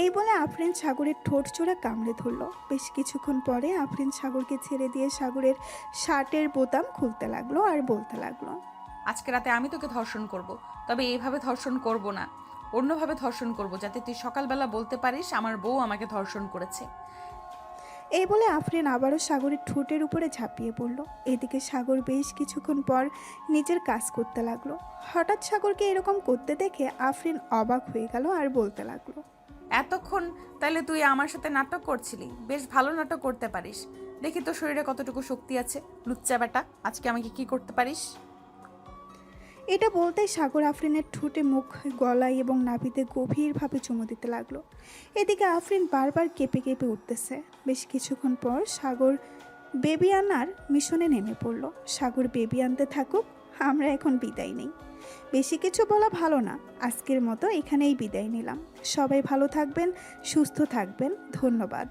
Speaker 2: এই বলে আফরিন সাগরের ঠোঁট চোরা কামড়ে ধরল। বেশ কিছুক্ষণ পরে আফরিন সাগরকে ছেড়ে দিয়ে সাগরের শার্টের বোতাম খুলতে লাগলো আর বলতে লাগলো,
Speaker 3: আজকে রাতে আমি তোকে ধর্ষণ করব, তবে এইভাবে ধর্ষণ করব না, অন্যভাবে ধর্ষণ করব, যাতে তুই সকালবেলা বলতে পারিস আমার বউ আমাকে ধর্ষণ করেছে।
Speaker 2: এই বলে আফরিন আবারও সাগরের ঠোঁটের উপরে ঝাঁপিয়ে পড়ল। এদিকে সাগর বেশ কিছুক্ষণ পর নিজের কাজ করতে লাগলো। হঠাৎ সাগরকে এরকম করতে দেখে আফরিন অবাক হয়ে গেল আর বলতে লাগলো,
Speaker 3: এতক্ষণ তাহলে তুই আমার সাথে নাটক করছিলি? বেশ ভালো নাটক করতে পারিস। দেখি তোর শরীরে কতটুকু শক্তি আছে। লুচ্চা বেটা, আজকে আমাকে কি করতে পারিস?
Speaker 2: এটা বলতেই সাগর আফরিনের ঠোঁটে, মুখ, গলায় এবং নাভিতে গভীরভাবে চুমু দিতে লাগলো। এদিকে আফরিন বারবার কেঁপে কেঁপে উঠতেছে। বেশ কিছুক্ষণ পর সাগর বেবি আনার মিশনে নেমে পড়ল। সাগর বেবি আনতে থাকুক, আমরা এখন বিদায় নেই। বেশি কিছু বলা ভালো না, আজকের মতো এখানেই বিদায় নিলাম। সবাই ভালো থাকবেন, সুস্থ থাকবেন। ধন্যবাদ।